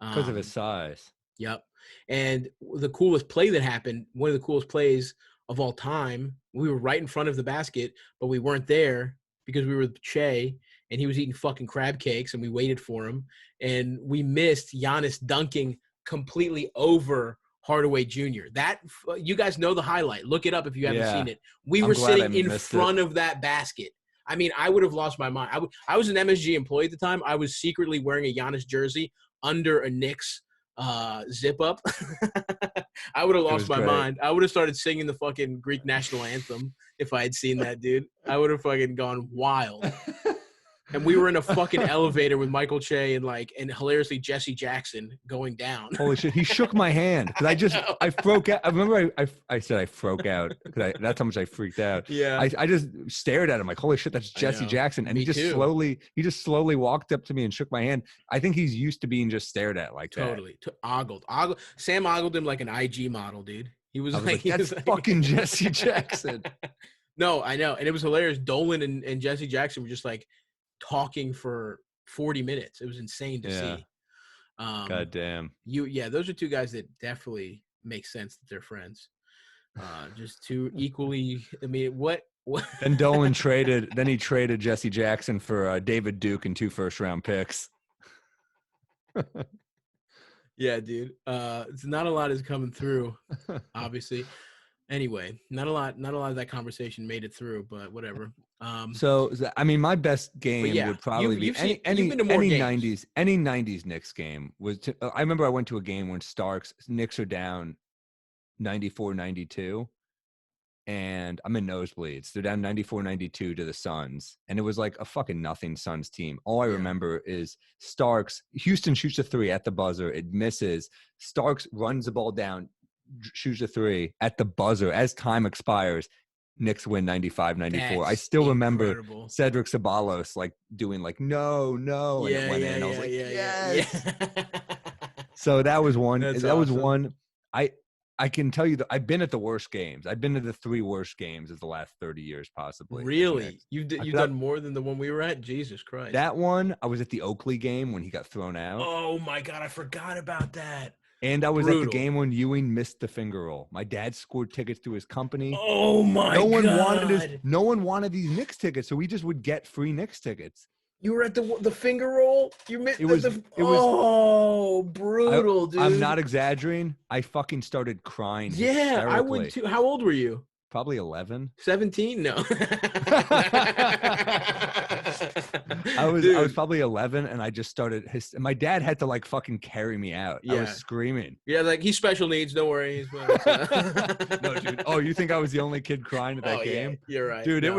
Speaker 2: Because of his size.
Speaker 1: Yep. And the coolest play that happened, one of the coolest plays of all time, we were right in front of the basket, but we weren't there because we were with Shea, and he was eating fucking crab cakes, and we waited for him. And we missed Giannis dunking completely over Hardaway Jr. That, you guys know the highlight. Look it up if you haven't seen it. We were sitting in front of that basket. I mean, I would have lost my mind. I was an MSG employee at the time. I was secretly wearing a Giannis jersey under a Knicks zip up. I would have lost my mind. I would have started singing the fucking Greek national anthem if I had seen that, dude. I would have fucking gone wild. And we were in a fucking elevator with Michael Che and hilariously Jesse Jackson going down.
Speaker 2: Holy shit! He shook my hand because I broke out. I remember I said I broke out because that's how much I freaked out.
Speaker 1: Yeah.
Speaker 2: I just stared at him like, holy shit, that's Jesse Jackson, and he just slowly walked up to me and shook my hand. I think he's used to being just stared at like that.
Speaker 1: Totally ogled. Sam ogled him like an IG model, dude. He was like
Speaker 2: that's fucking Jesse Jackson.
Speaker 1: No, I know, and it was hilarious. Dolan and Jesse Jackson were just like talking for 40 minutes. It was insane to see.
Speaker 2: God damn.
Speaker 1: Those are two guys that definitely make sense that they're friends. Just two equally. I mean, what?
Speaker 2: Then Dolan traded Jesse Jackson for David Duke and 2 first-round picks.
Speaker 1: Yeah, dude. It's not a lot is coming through, obviously. Anyway, not a lot of that conversation made it through, but whatever.
Speaker 2: So I mean, my best game would probably be any 90s Knicks game. I remember I went to a game when Knicks are down 94-92, and I'm in nosebleeds. They're down 94-92 to the Suns, and it was like a fucking nothing Suns team. All I remember is Houston shoots a 3 at the buzzer, it misses. Starks runs the ball down, shoots a 3 at the buzzer as time expires. Knicks win 95-94. I still remember Cedric Ceballos like doing like no, and it went in. I was like, yes. Yeah. So that was one.
Speaker 1: That's
Speaker 2: that
Speaker 1: awesome.
Speaker 2: was one. I can tell you that I've been at the worst games. I've been to the 3 worst games of the last 30 years, possibly.
Speaker 1: Really? You've done more than the one we were at? Jesus Christ.
Speaker 2: That one, I was at the Oakley game when he got thrown out.
Speaker 1: Oh my God, I forgot about that.
Speaker 2: And I was at the game when Ewing missed the finger roll. My dad scored tickets through his company.
Speaker 1: Oh my God.
Speaker 2: No one wanted these Knicks tickets, so we just would get free Knicks tickets.
Speaker 1: You were at the finger roll? You missed
Speaker 2: it was
Speaker 1: brutal, dude.
Speaker 2: I'm not exaggerating. I fucking started crying.
Speaker 1: Yeah, I would too. How old were you?
Speaker 2: Probably 11.
Speaker 1: 17? No.
Speaker 2: I was probably 11, and I just started. My dad had to like fucking carry me out. Yeah. I was screaming.
Speaker 1: Yeah, like he's special needs. Don't worry.
Speaker 2: No, dude. Oh, you think I was the only kid crying at that game?
Speaker 3: Yeah,
Speaker 1: you're right,
Speaker 2: dude. No.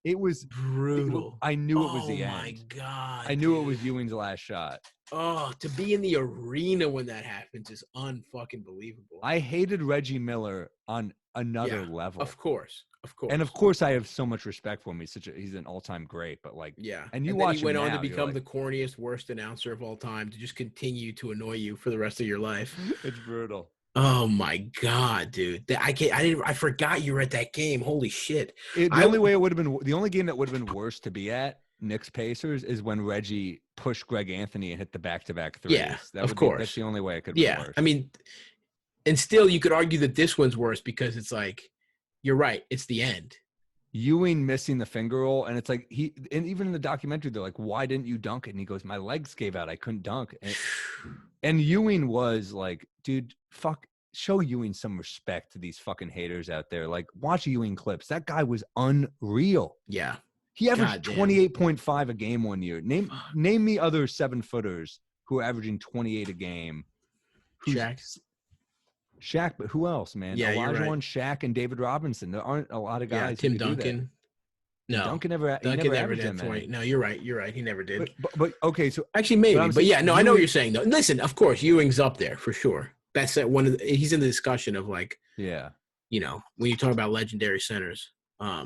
Speaker 2: It was
Speaker 1: brutal.
Speaker 2: I knew it was the end.
Speaker 1: Oh my God!
Speaker 2: I knew it was Ewing's last shot.
Speaker 1: Oh, to be in the arena when that happens is unfucking believable.
Speaker 2: I hated Reggie Miller on another level.
Speaker 1: Of course.
Speaker 2: And of course, I have so much respect for him. He's an all-time great. But like, and
Speaker 1: then
Speaker 2: watch
Speaker 1: he went
Speaker 2: him
Speaker 1: on
Speaker 2: now,
Speaker 1: to become the corniest, worst announcer of all time to just continue to annoy you for the rest of your life.
Speaker 2: It's brutal.
Speaker 1: Oh my God, dude! I forgot you were at that game. Holy shit!
Speaker 2: The only game that would have been worse to be at, Knicks Pacers, is when Reggie pushed Greg Anthony and hit the back-to-back threes.
Speaker 1: Yeah, of course.
Speaker 2: That's the only way it could be worse.
Speaker 1: I mean, and still you could argue that this one's worse because it's like, you're right. It's the end.
Speaker 2: Ewing missing the finger roll, and it's like and even in the documentary, they're like, "Why didn't you dunk it?" And he goes, "My legs gave out. I couldn't dunk." And Ewing was like, "Dude, show Ewing some respect to these fucking haters out there. Like, watch Ewing clips. That guy was unreal."
Speaker 1: Yeah,
Speaker 2: he averaged 28.5 a game one year. Name me other 7-footers who are averaging 28 a game. Shaq, but who else, man?
Speaker 1: Yeah,
Speaker 2: Elijah
Speaker 1: right.
Speaker 2: Shaq, and David Robinson. There aren't a lot of guys.
Speaker 1: Yeah, Tim Duncan.
Speaker 2: No, Duncan never
Speaker 1: did 20. No, you're right. He never did.
Speaker 2: But okay, so
Speaker 1: actually maybe. But yeah, no, I know what you're saying though. Listen, of course, Ewing's up there for sure. That's one of he's in the discussion of like, when you talk about legendary centers.
Speaker 2: I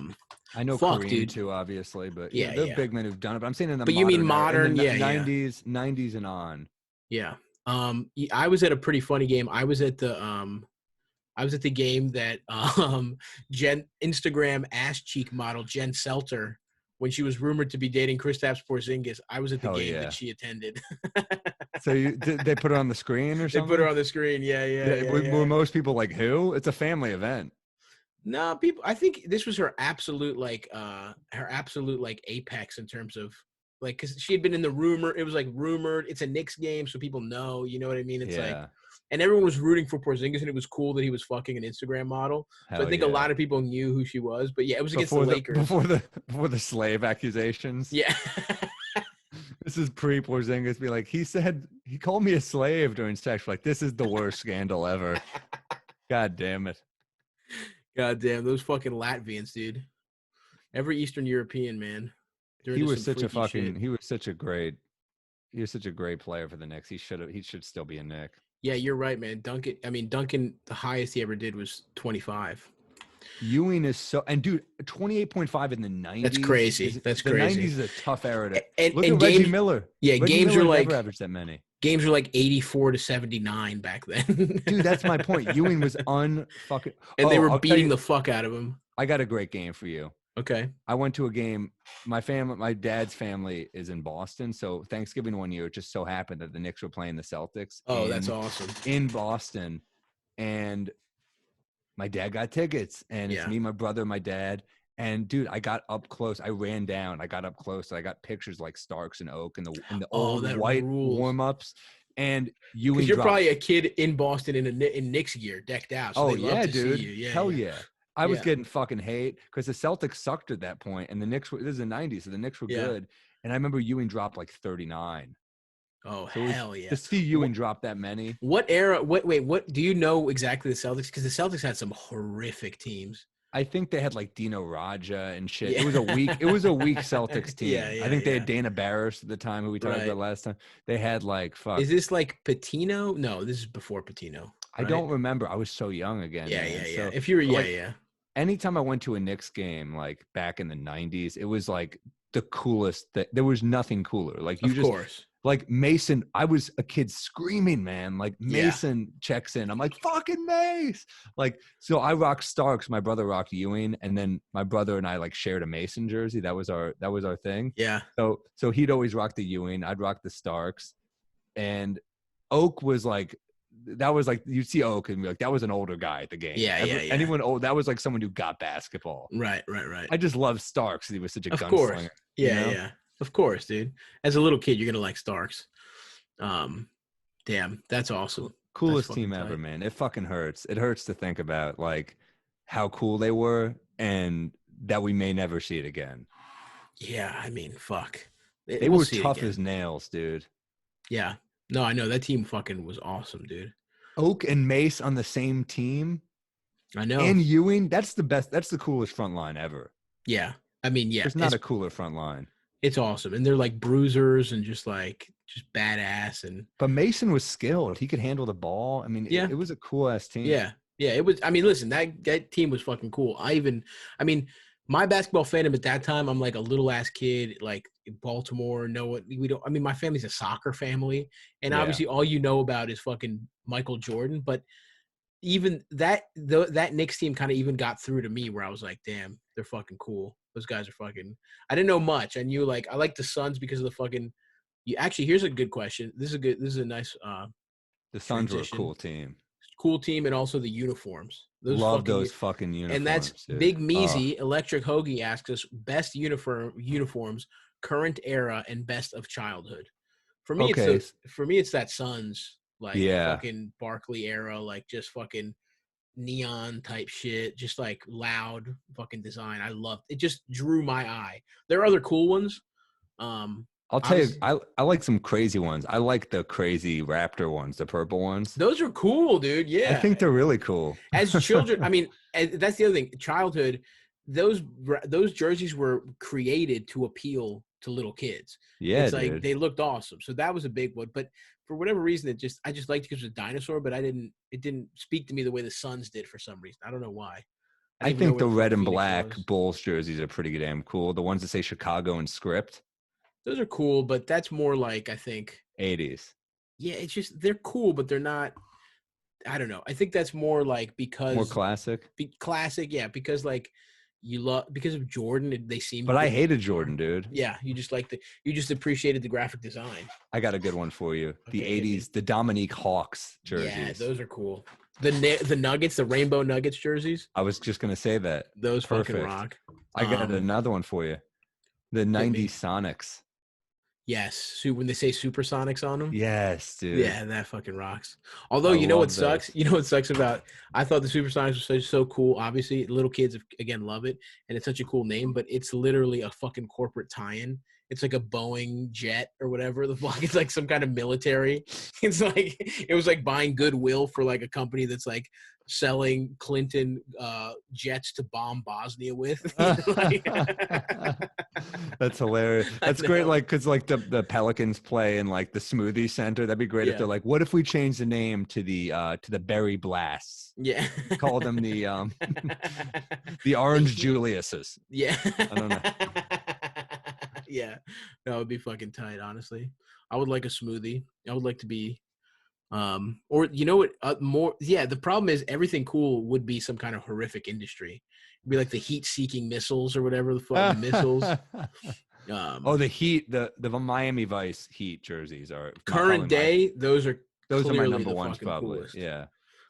Speaker 2: know Kareem too, obviously, but they're big men who've done it. But I'm saying in the
Speaker 1: you mean modern,
Speaker 2: 90s and on.
Speaker 1: Yeah. I was at a pretty funny game. I was at the game that Jen Instagram ass cheek model Jen Selter, when she was rumored to be dating Kristaps Porzingis. I was at the
Speaker 2: Hell
Speaker 1: game
Speaker 2: yeah.
Speaker 1: that she attended.
Speaker 2: So did they put it on the screen or
Speaker 1: They
Speaker 2: something?
Speaker 1: put her on the screen. Yeah.
Speaker 2: Were most people like, who? It's a family event.
Speaker 1: No, people. I think this was her absolute apex in terms of like, because she had been in the rumor. It was like rumored. It's a Knicks game, so people know. You know what I mean? It's like, and everyone was rooting for Porzingis, and it was cool that he was fucking an Instagram model. So I think a lot of people knew who she was. But yeah, it was against the Lakers
Speaker 2: before the slave accusations.
Speaker 1: Yeah.
Speaker 2: This is pre Porzingis. Be like, he called me a slave during sex. Like, this is the worst scandal ever. God damn it.
Speaker 1: God damn, those fucking Latvians, dude. Every Eastern European, man.
Speaker 2: He was such a great player for the Knicks. He should still be a Knick.
Speaker 1: Yeah, you're right, man. Duncan, the highest he ever did was 25.
Speaker 2: Ewing is so, and dude, 28.5 in the 90s.
Speaker 1: That's crazy.
Speaker 2: The 90s is a tough era. Look at Reggie Miller.
Speaker 1: Yeah,
Speaker 2: Games are like never averaged that many.
Speaker 1: Games were like 84 to 79 back then.
Speaker 2: Dude, that's my point. Ewing was unfucking.
Speaker 1: And they were beating the fuck out of him.
Speaker 2: I got a great game for you.
Speaker 1: Okay.
Speaker 2: I went to a game. My dad's family is in Boston. So Thanksgiving one year, it just so happened that the Knicks were playing the Celtics.
Speaker 1: Oh, that's awesome.
Speaker 2: In Boston. And my dad got tickets. And it's me, my brother, my dad. And dude, I got up close. I ran down. I got up close. I got pictures like Starks and Oak and the old white warm-ups. And Ewing,
Speaker 1: you're probably a kid in Boston in Knicks gear, decked out. So
Speaker 2: dude.
Speaker 1: See you. Yeah,
Speaker 2: hell yeah. I was getting fucking hate because the Celtics sucked at that point, and the Knicks were. This is the '90s, so the Knicks were good. And I remember Ewing dropped like 39.
Speaker 1: Oh, so hell yeah!
Speaker 2: To see Ewing drop that many.
Speaker 1: What era? What do you know exactly the Celtics? Because the Celtics had some horrific teams.
Speaker 2: I think they had like Dino Raja and shit. Yeah. It was a weak Celtics team. I think they had Dana Barris at the time, who we talked about last time. They had like fuck.
Speaker 1: Is this like Patino? No, this is before Patino. Right?
Speaker 2: I don't remember. I was so young again.
Speaker 1: Yeah.
Speaker 2: So,
Speaker 1: if you were,
Speaker 2: anytime I went to a Knicks game, like back in the 90s, it was like the coolest thing. There was nothing cooler. Like
Speaker 1: of course.
Speaker 2: Like Mason, I was a kid screaming, man. Like Mason checks in. I'm like, fucking Mace. Like, so I rocked Starks. My brother rocked Ewing. And then my brother and I like shared a Mason jersey. That was our thing.
Speaker 1: Yeah.
Speaker 2: So he'd always rock the Ewing. I'd rock the Starks. And Oak was like, that was like, you'd see Oak and be like, that was an older guy at the game.
Speaker 1: Yeah.
Speaker 2: Anyone old, that was like someone who got basketball.
Speaker 1: Right.
Speaker 2: I just love Starks because he was such a gunslinger.
Speaker 1: Of course. Yeah. Of course, dude. As a little kid, you're gonna like Starks. Damn, that's awesome.
Speaker 2: Coolest team ever, man. It fucking hurts. It hurts to think about like how cool they were and that we may never see it again.
Speaker 1: Yeah, I mean, fuck.
Speaker 2: They were tough as nails, dude.
Speaker 1: Yeah. No, I know that team fucking was awesome, dude.
Speaker 2: Oak and Mace on the same team.
Speaker 1: I know.
Speaker 2: And Ewing, that's the best. That's the coolest front line ever.
Speaker 1: Yeah. I mean, yeah.
Speaker 2: There's not a cooler front line.
Speaker 1: It's awesome. And they're like bruisers and just badass.
Speaker 2: But Mason was skilled. He could handle the ball. I mean, it was a cool ass team.
Speaker 1: Yeah. Yeah. It was, I mean, listen, that team was fucking cool. My basketball fandom at that time, I'm like a little ass kid, like Baltimore, my family's a soccer family. And obviously all you know about is fucking Michael Jordan. But even that Knicks team kind of even got through to me where I was like, damn, they're fucking cool. Those guys are fucking. I didn't know much. I knew I like the Suns because of the fucking. Actually, here's a good question. This is a nice.
Speaker 2: The Suns were a cool team.
Speaker 1: Cool team, and also the uniforms.
Speaker 2: Love those fucking uniforms.
Speaker 1: And that's
Speaker 2: dude.
Speaker 1: Big Measy Electric Hoagie asks us best uniforms, current era, and best of childhood. For me, it's that Suns fucking Barkley era, like just fucking neon type shit, just like loud fucking design. I loved it. Just drew my eye. There are other cool ones.
Speaker 2: I'll tell you, I like some crazy ones. I like the crazy Raptor ones, the purple ones.
Speaker 1: Those are cool, dude. Yeah,
Speaker 2: I think they're really cool.
Speaker 1: As children, I mean, that's the other thing. Childhood, those jerseys were created to appeal to little kids.
Speaker 2: Yeah,
Speaker 1: it's like they looked awesome. So that was a big one. But for whatever reason, I just liked it because it was a dinosaur. But it didn't speak to me the way the Suns did for some reason. I don't know why.
Speaker 2: I think the red and black Bulls jerseys are pretty damn cool. The ones that say Chicago in script.
Speaker 1: Those are cool, but that's more like, I think,
Speaker 2: 80s.
Speaker 1: Yeah, it's just they're cool, but they're not. I don't know. I think that's more like because
Speaker 2: More classic.
Speaker 1: classic, yeah. Because like you love because of Jordan, they seem.
Speaker 2: But I
Speaker 1: cool.
Speaker 2: hated Jordan, dude.
Speaker 1: Yeah, you just you just appreciated the graphic design.
Speaker 2: I got a good one for you. The
Speaker 1: Okay, hit me.
Speaker 2: 80s, the Dominique Hawks
Speaker 1: Yeah,
Speaker 2: jerseys.
Speaker 1: those are cool. The Nuggets, the Rainbow Nuggets jerseys.
Speaker 2: I was just gonna say that.
Speaker 1: Those
Speaker 2: Perfect.
Speaker 1: fucking rock.
Speaker 2: I got another one for you. The 90s Sonics.
Speaker 1: Yes, when they say Supersonics on them.
Speaker 2: Yes, dude.
Speaker 1: Yeah, that fucking rocks. Although you know what sucks? You know what sucks about? I thought the Supersonics were so cool. Obviously, little kids again love it, and it's such a cool name. But it's literally a fucking corporate tie-in. It's like a Boeing jet or whatever the fuck. It's like some kind of military. It's like it was like buying goodwill for like a company that's like selling Clinton jets to bomb Bosnia with.
Speaker 2: That's hilarious. That's great. Like, because like the Pelicans play in like the smoothie center. That'd be great if they're like, what if we change the name to the Berry Blasts?
Speaker 1: Yeah.
Speaker 2: Call them the the Orange Juliuses.
Speaker 1: Yeah.
Speaker 2: I don't know.
Speaker 1: Yeah, that would be fucking tight. Honestly, I would like a smoothie. I would like to be, or you know what? More. Yeah, the problem is everything cool would be some kind of horrific industry. It'd be like the heat-seeking missiles or whatever the fuck the missiles.
Speaker 2: The Heat, the Miami Vice Heat jerseys are
Speaker 1: current day. Those are
Speaker 2: my number ones, probably.
Speaker 1: Coolest.
Speaker 2: Yeah,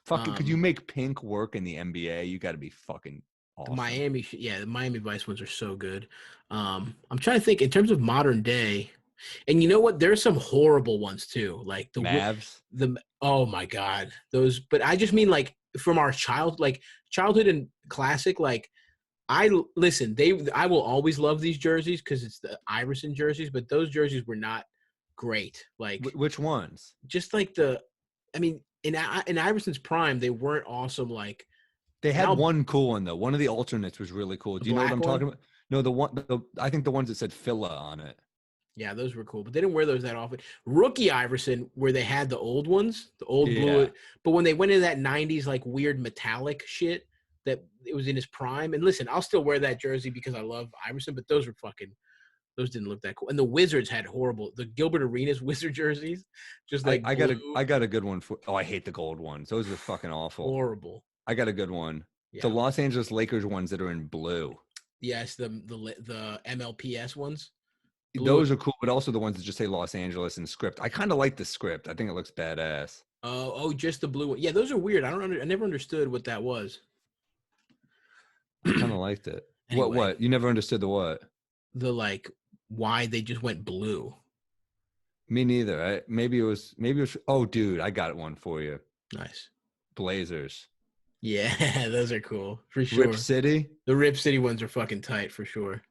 Speaker 2: fucking. Could you make pink work in the NBA? You got to be fucking. Awesome.
Speaker 1: The Miami Vice ones are so good. I'm trying to think in terms of modern day, and you know what? There's some horrible ones too, like the
Speaker 2: Mavs.
Speaker 1: Oh my god, those. But I just mean like from our childhood and classic. Like I will always love these jerseys because it's the Iverson jerseys, but those jerseys were not great. Like
Speaker 2: which ones?
Speaker 1: Just like in Iverson's prime, they weren't awesome. Like.
Speaker 2: They had one cool one though. One of the alternates was really cool. Do you know what I'm talking about? No, I think the ones that said Phila on it.
Speaker 1: Yeah, those were cool, but they didn't wear those that often. Rookie Iverson, where they had the old ones, the old blue. But when they went into that '90s like weird metallic shit, that it was in his prime. And listen, I'll still wear that jersey because I love Iverson, but those didn't look that cool. And the Wizards had the Gilbert Arenas Wizard jerseys, just like
Speaker 2: I got a good one for. Oh, I hate the gold ones. Those are fucking awful.
Speaker 1: Horrible. I
Speaker 2: got a good one. Yeah. The Los Angeles Lakers ones that are in blue.
Speaker 1: Yes, the MLPS ones.
Speaker 2: Blue. Those are cool, but also the ones that just say Los Angeles in script. I kind of like the script. I think it looks badass.
Speaker 1: Oh, just the blue one. Yeah, those are weird. I never understood what that was.
Speaker 2: I kind of liked it. Anyway, what? You never understood the what?
Speaker 1: The why they just went blue.
Speaker 2: Me neither. Maybe it was. Oh, dude, I got one for you.
Speaker 1: Nice.
Speaker 2: Blazers.
Speaker 1: Yeah, those are cool for sure.
Speaker 2: Rip City.
Speaker 1: The Rip City ones are fucking tight for sure.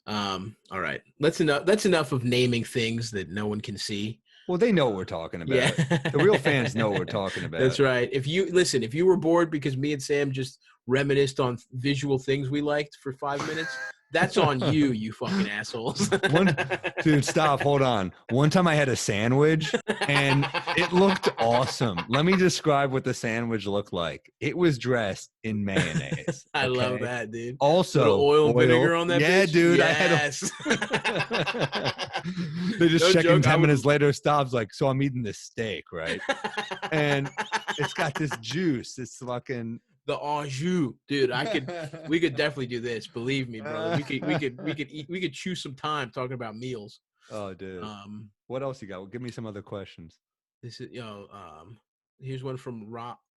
Speaker 1: All right, that's enough of naming things that no one can see.
Speaker 2: Well, they know what we're talking about. Yeah. The real fans know what we're talking about.
Speaker 1: That's right. If you were bored because me and Sam just reminisced on visual things we liked for 5 minutes, that's on you, you fucking assholes.
Speaker 2: Dude, stop. Hold on. One time I had a sandwich and it looked awesome. Let me describe what the sandwich looked like. It was dressed in mayonnaise.
Speaker 1: I love that, dude.
Speaker 2: Also,
Speaker 1: oil and vinegar on that.
Speaker 2: Yeah,
Speaker 1: bitch?
Speaker 2: dude.
Speaker 1: Yes.
Speaker 2: They just check in 10 minutes later. Stops like, so I'm eating this steak, right? And it's got this juice. It's fucking.
Speaker 1: The au jus, dude. We could definitely do this. Believe me, brother. We could choose some time talking about meals.
Speaker 2: Oh, dude. What else you got? Well, give me some other questions.
Speaker 1: This is here's one from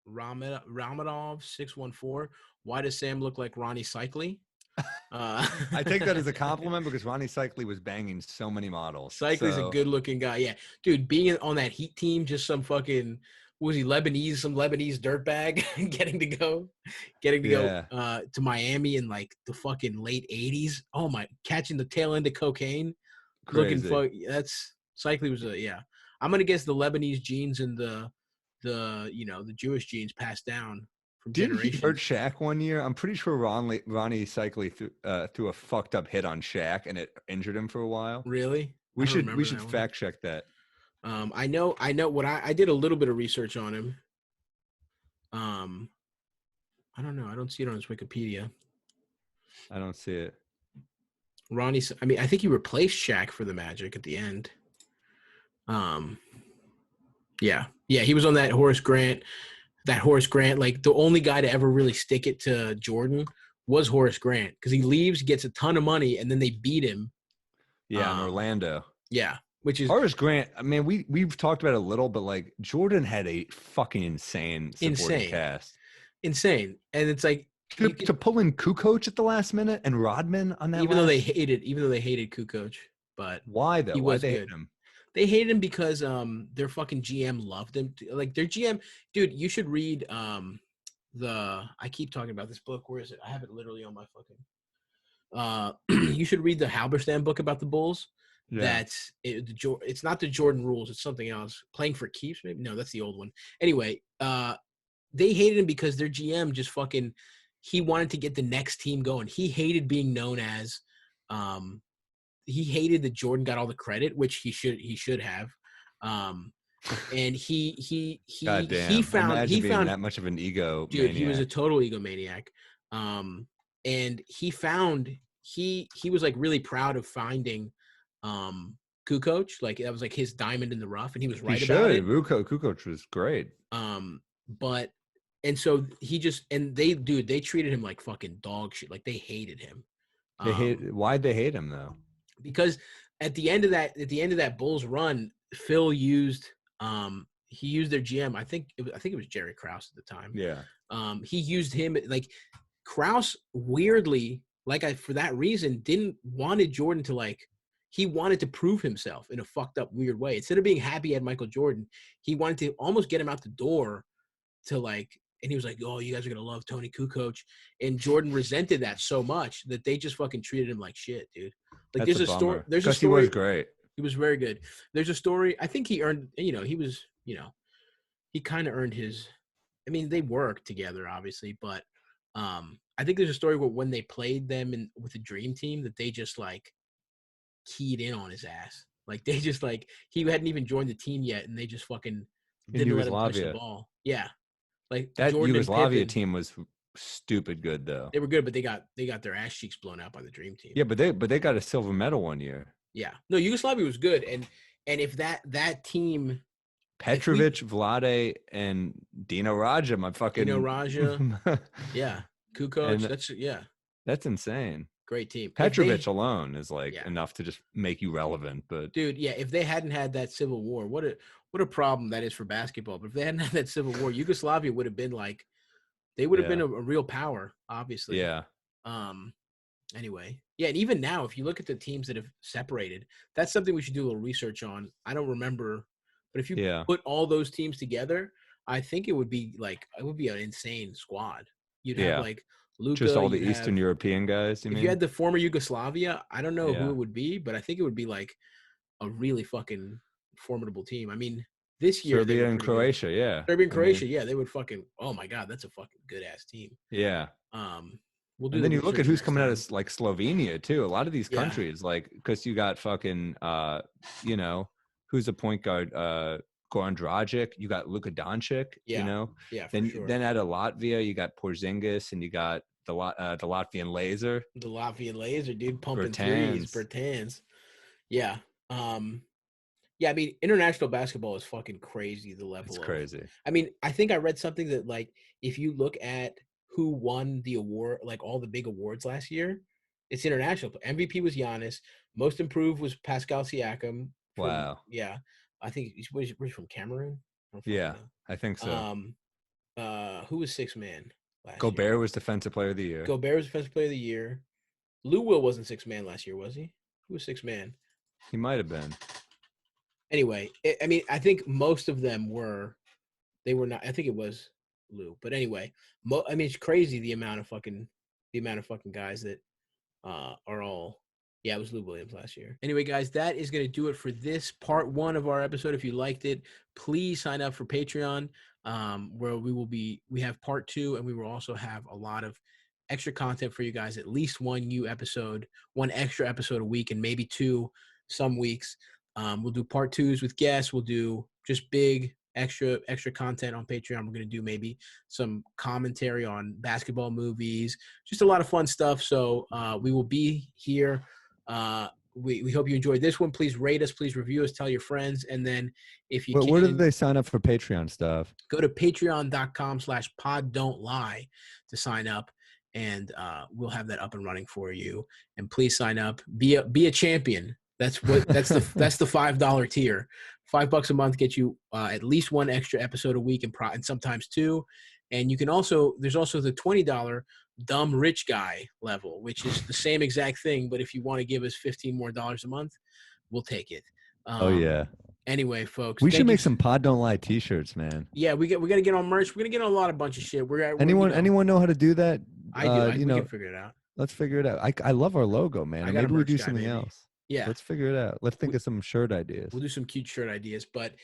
Speaker 1: Ramadov 614. Why does Sam look like Rony Seikaly?
Speaker 2: I take that as a compliment because Rony Seikaly was banging so many models.
Speaker 1: Seikaly's a good-looking guy. Yeah, dude. Being on that Heat team, just some fucking. Was he Lebanese? Some Lebanese dirtbag getting to go to Miami in like the fucking late '80s. Oh my! Catching the tail end of cocaine,
Speaker 2: Crazy.
Speaker 1: That's Seikaly was I'm gonna guess the Lebanese genes and the Jewish genes passed down from
Speaker 2: Didn't
Speaker 1: generations.
Speaker 2: he hurt Shaq one year? I'm pretty sure Rony Seikaly threw a fucked up hit on Shaq and it injured him for a while.
Speaker 1: Really?
Speaker 2: We should fact check that.
Speaker 1: I know what I did a little bit of research on him. I don't know. I don't see it on his Wikipedia.
Speaker 2: I don't see it.
Speaker 1: I think he replaced Shaq for the Magic at the end. Yeah. Yeah, he was on that Horace Grant. Like the only guy to ever really stick it to Jordan was Horace Grant because he leaves, gets a ton of money, and then they beat him.
Speaker 2: Yeah, in Orlando.
Speaker 1: Yeah, which is
Speaker 2: Horace Grant, I mean, we've talked about it a little, but like Jordan had a fucking insane supporting cast.
Speaker 1: insane, and it's like
Speaker 2: To pull in Kukoc at the last minute and Rodman on that
Speaker 1: even though they hated Kukoc, but
Speaker 2: why though?
Speaker 1: he
Speaker 2: Why'd
Speaker 1: was
Speaker 2: they
Speaker 1: good.
Speaker 2: hate him?
Speaker 1: They hated him because their fucking GM loved him. Like their GM, dude, you should read I keep talking about this book. Where is it? I have it literally on my fucking you should read the Halberstam book about the Bulls.
Speaker 2: Yeah.
Speaker 1: It's not the Jordan rules, it's something else. Playing for keeps, maybe? No, that's the old one. Anyway, they hated him because their GM just fucking he wanted to get the next team going. He hated being known as he hated that Jordan got all the credit, which he should have. And he found
Speaker 2: being that much of an ego
Speaker 1: dude
Speaker 2: maniac.
Speaker 1: He was a total egomaniac. And he was like really proud of finding Kukoc. Like that was like his diamond in the rough, and he was right about it.
Speaker 2: Kukoc was great.
Speaker 1: But and so he just and they treated him like fucking dog shit. Like they hated him.
Speaker 2: Why'd they hate him though?
Speaker 1: Because at the end of that Bulls run, Phil used he used their GM. I think it was Jerry Krause at the time.
Speaker 2: Yeah.
Speaker 1: He used him like Krause weirdly, for that reason, didn't wanted Jordan to like. He wanted to prove himself in a fucked up weird way. Instead of being happy at Michael Jordan, he wanted to almost get him out the door to like. And he was like, "Oh, you guys are gonna love Tony Kukoc," and Jordan resented that so much that they just fucking treated him like shit, dude. Like
Speaker 2: That's
Speaker 1: there's a story. There's a
Speaker 2: because
Speaker 1: story.
Speaker 2: He was great.
Speaker 1: He was very good. There's a story. I think he earned. He was. He kind of earned his. I mean, they worked together, obviously, but I think there's a story where when they played them with the Dream Team, that they just like keyed in on his ass. Like they just like he hadn't even joined the team yet, and they just fucking didn't let him touch the ball. Yeah, like
Speaker 2: that
Speaker 1: Jordan
Speaker 2: Yugoslavia team was stupid good though.
Speaker 1: They were good, but they got their ass cheeks blown out by the Dream Team.
Speaker 2: Yeah, but they got a silver medal one year.
Speaker 1: Yeah, no, Yugoslavia was good, and if that team.
Speaker 2: Petrovic, Vlade, and Dino Raja, my fucking
Speaker 1: Dino Raja, yeah, Kukoc,
Speaker 2: that's insane.
Speaker 1: Great team.
Speaker 2: Petrovic alone is like enough to just make you relevant. But
Speaker 1: dude, yeah, if they hadn't had that civil war, what a problem that is for basketball. But if they hadn't had that civil war, Yugoslavia would have been like, they would have been a real power, obviously.
Speaker 2: Yeah.
Speaker 1: Anyway, yeah, and even now, if you look at the teams that have separated, that's something we should do a little research on. I don't remember. But if you put all those teams together, I think it would be an insane squad. You'd have like Luka,
Speaker 2: just all the Eastern European guys.
Speaker 1: You had the former Yugoslavia, I don't know who it would be, but I think it would be like a really fucking formidable team. I mean, this year
Speaker 2: Serbia and Croatia,
Speaker 1: Serbia and Croatia, they would fucking. Oh my god, that's a fucking good ass team.
Speaker 2: Yeah.
Speaker 1: We'll do.
Speaker 2: And then you look at who's coming out of like Slovenia too. A lot of these countries, like because you got fucking, who's the point guard? Goran Dragic. You got Luka Doncic.
Speaker 1: Yeah,
Speaker 2: Then out of Latvia, you got Porzingis, and you got the Latvian Laser.
Speaker 1: The Latvian Laser, dude, pumping threes, Bertans. Yeah. Yeah. I mean, international basketball is fucking crazy. The level.
Speaker 2: It's crazy.
Speaker 1: I mean, I think I read something that like if you look at who won the award, like all the big awards last year, it's international. MVP was Giannis. Most improved was Pascal Siakam.
Speaker 2: Wow.
Speaker 1: Yeah. I think he's from Cameroon.
Speaker 2: I think so.
Speaker 1: Who was sixth man last
Speaker 2: Gobert
Speaker 1: year?
Speaker 2: was defensive player of the year.
Speaker 1: Gobert was defensive player of the year. Lou Will wasn't sixth man last year, was he? Who was sixth man?
Speaker 2: He might have been.
Speaker 1: Anyway, I mean, I think most of them were. They were not. I think it was Lou, but anyway, I mean, it's crazy the amount of fucking guys that are all. Yeah, it was Lou Williams last year. Anyway, guys, that is going to do it for this part 1 of our episode. If you liked it, please sign up for Patreon, where we have part 2, and we will also have a lot of extra content for you guys. At least one extra episode a week, and maybe 2 some weeks. We'll do part 2s with guests. We'll do just big extra content on Patreon. We're going to do maybe some commentary on basketball movies, just a lot of fun stuff. So we will be here we hope you enjoyed this one. Please rate us, please review us, tell your friends, and then if you
Speaker 2: But where do
Speaker 1: can,
Speaker 2: they sign up for Patreon stuff?
Speaker 1: go to patreon.com/poddon'tlie to sign up, and we'll have that up and running for you. And please sign up. Be a champion. That's the $5 tier. $5 a month gets you at least one extra episode a week, and sometimes two. And you can there's also the $20 dumb rich guy level, which is the same exact thing. But if you want to give us $15 more a month, we'll take it.
Speaker 2: Oh yeah.
Speaker 1: Anyway, folks,
Speaker 2: We should make some Pod Don't Lie T-shirts, man.
Speaker 1: Yeah, we got to get on merch. We're gonna get on a lot of bunch of shit.
Speaker 2: Anyone know how to do that?
Speaker 1: I do. We can figure it out.
Speaker 2: Let's figure it out. I love our logo, man. Maybe we do something else.
Speaker 1: Yeah,
Speaker 2: let's figure it out. Let's think of some shirt ideas.
Speaker 1: We'll do some cute shirt ideas. But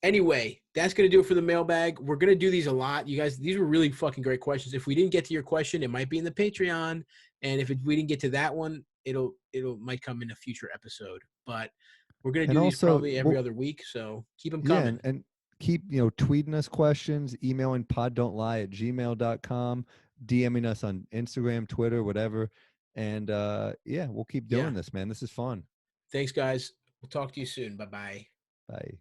Speaker 1: anyway, that's gonna do it for the mailbag. We're gonna do these a lot, you guys. These were really fucking great questions. If we didn't get to your question, it might be in the Patreon, and if we didn't get to that one, it'll might come in a future episode. But we're gonna do these probably every other week, so keep them coming.
Speaker 2: And keep tweeting us questions, emailing poddon'tlie@gmail.com, DMing us on Instagram, Twitter, whatever. And we'll keep doing this, man. This is fun.
Speaker 1: Thanks, guys. We'll talk to you soon. Bye-bye.
Speaker 2: Bye.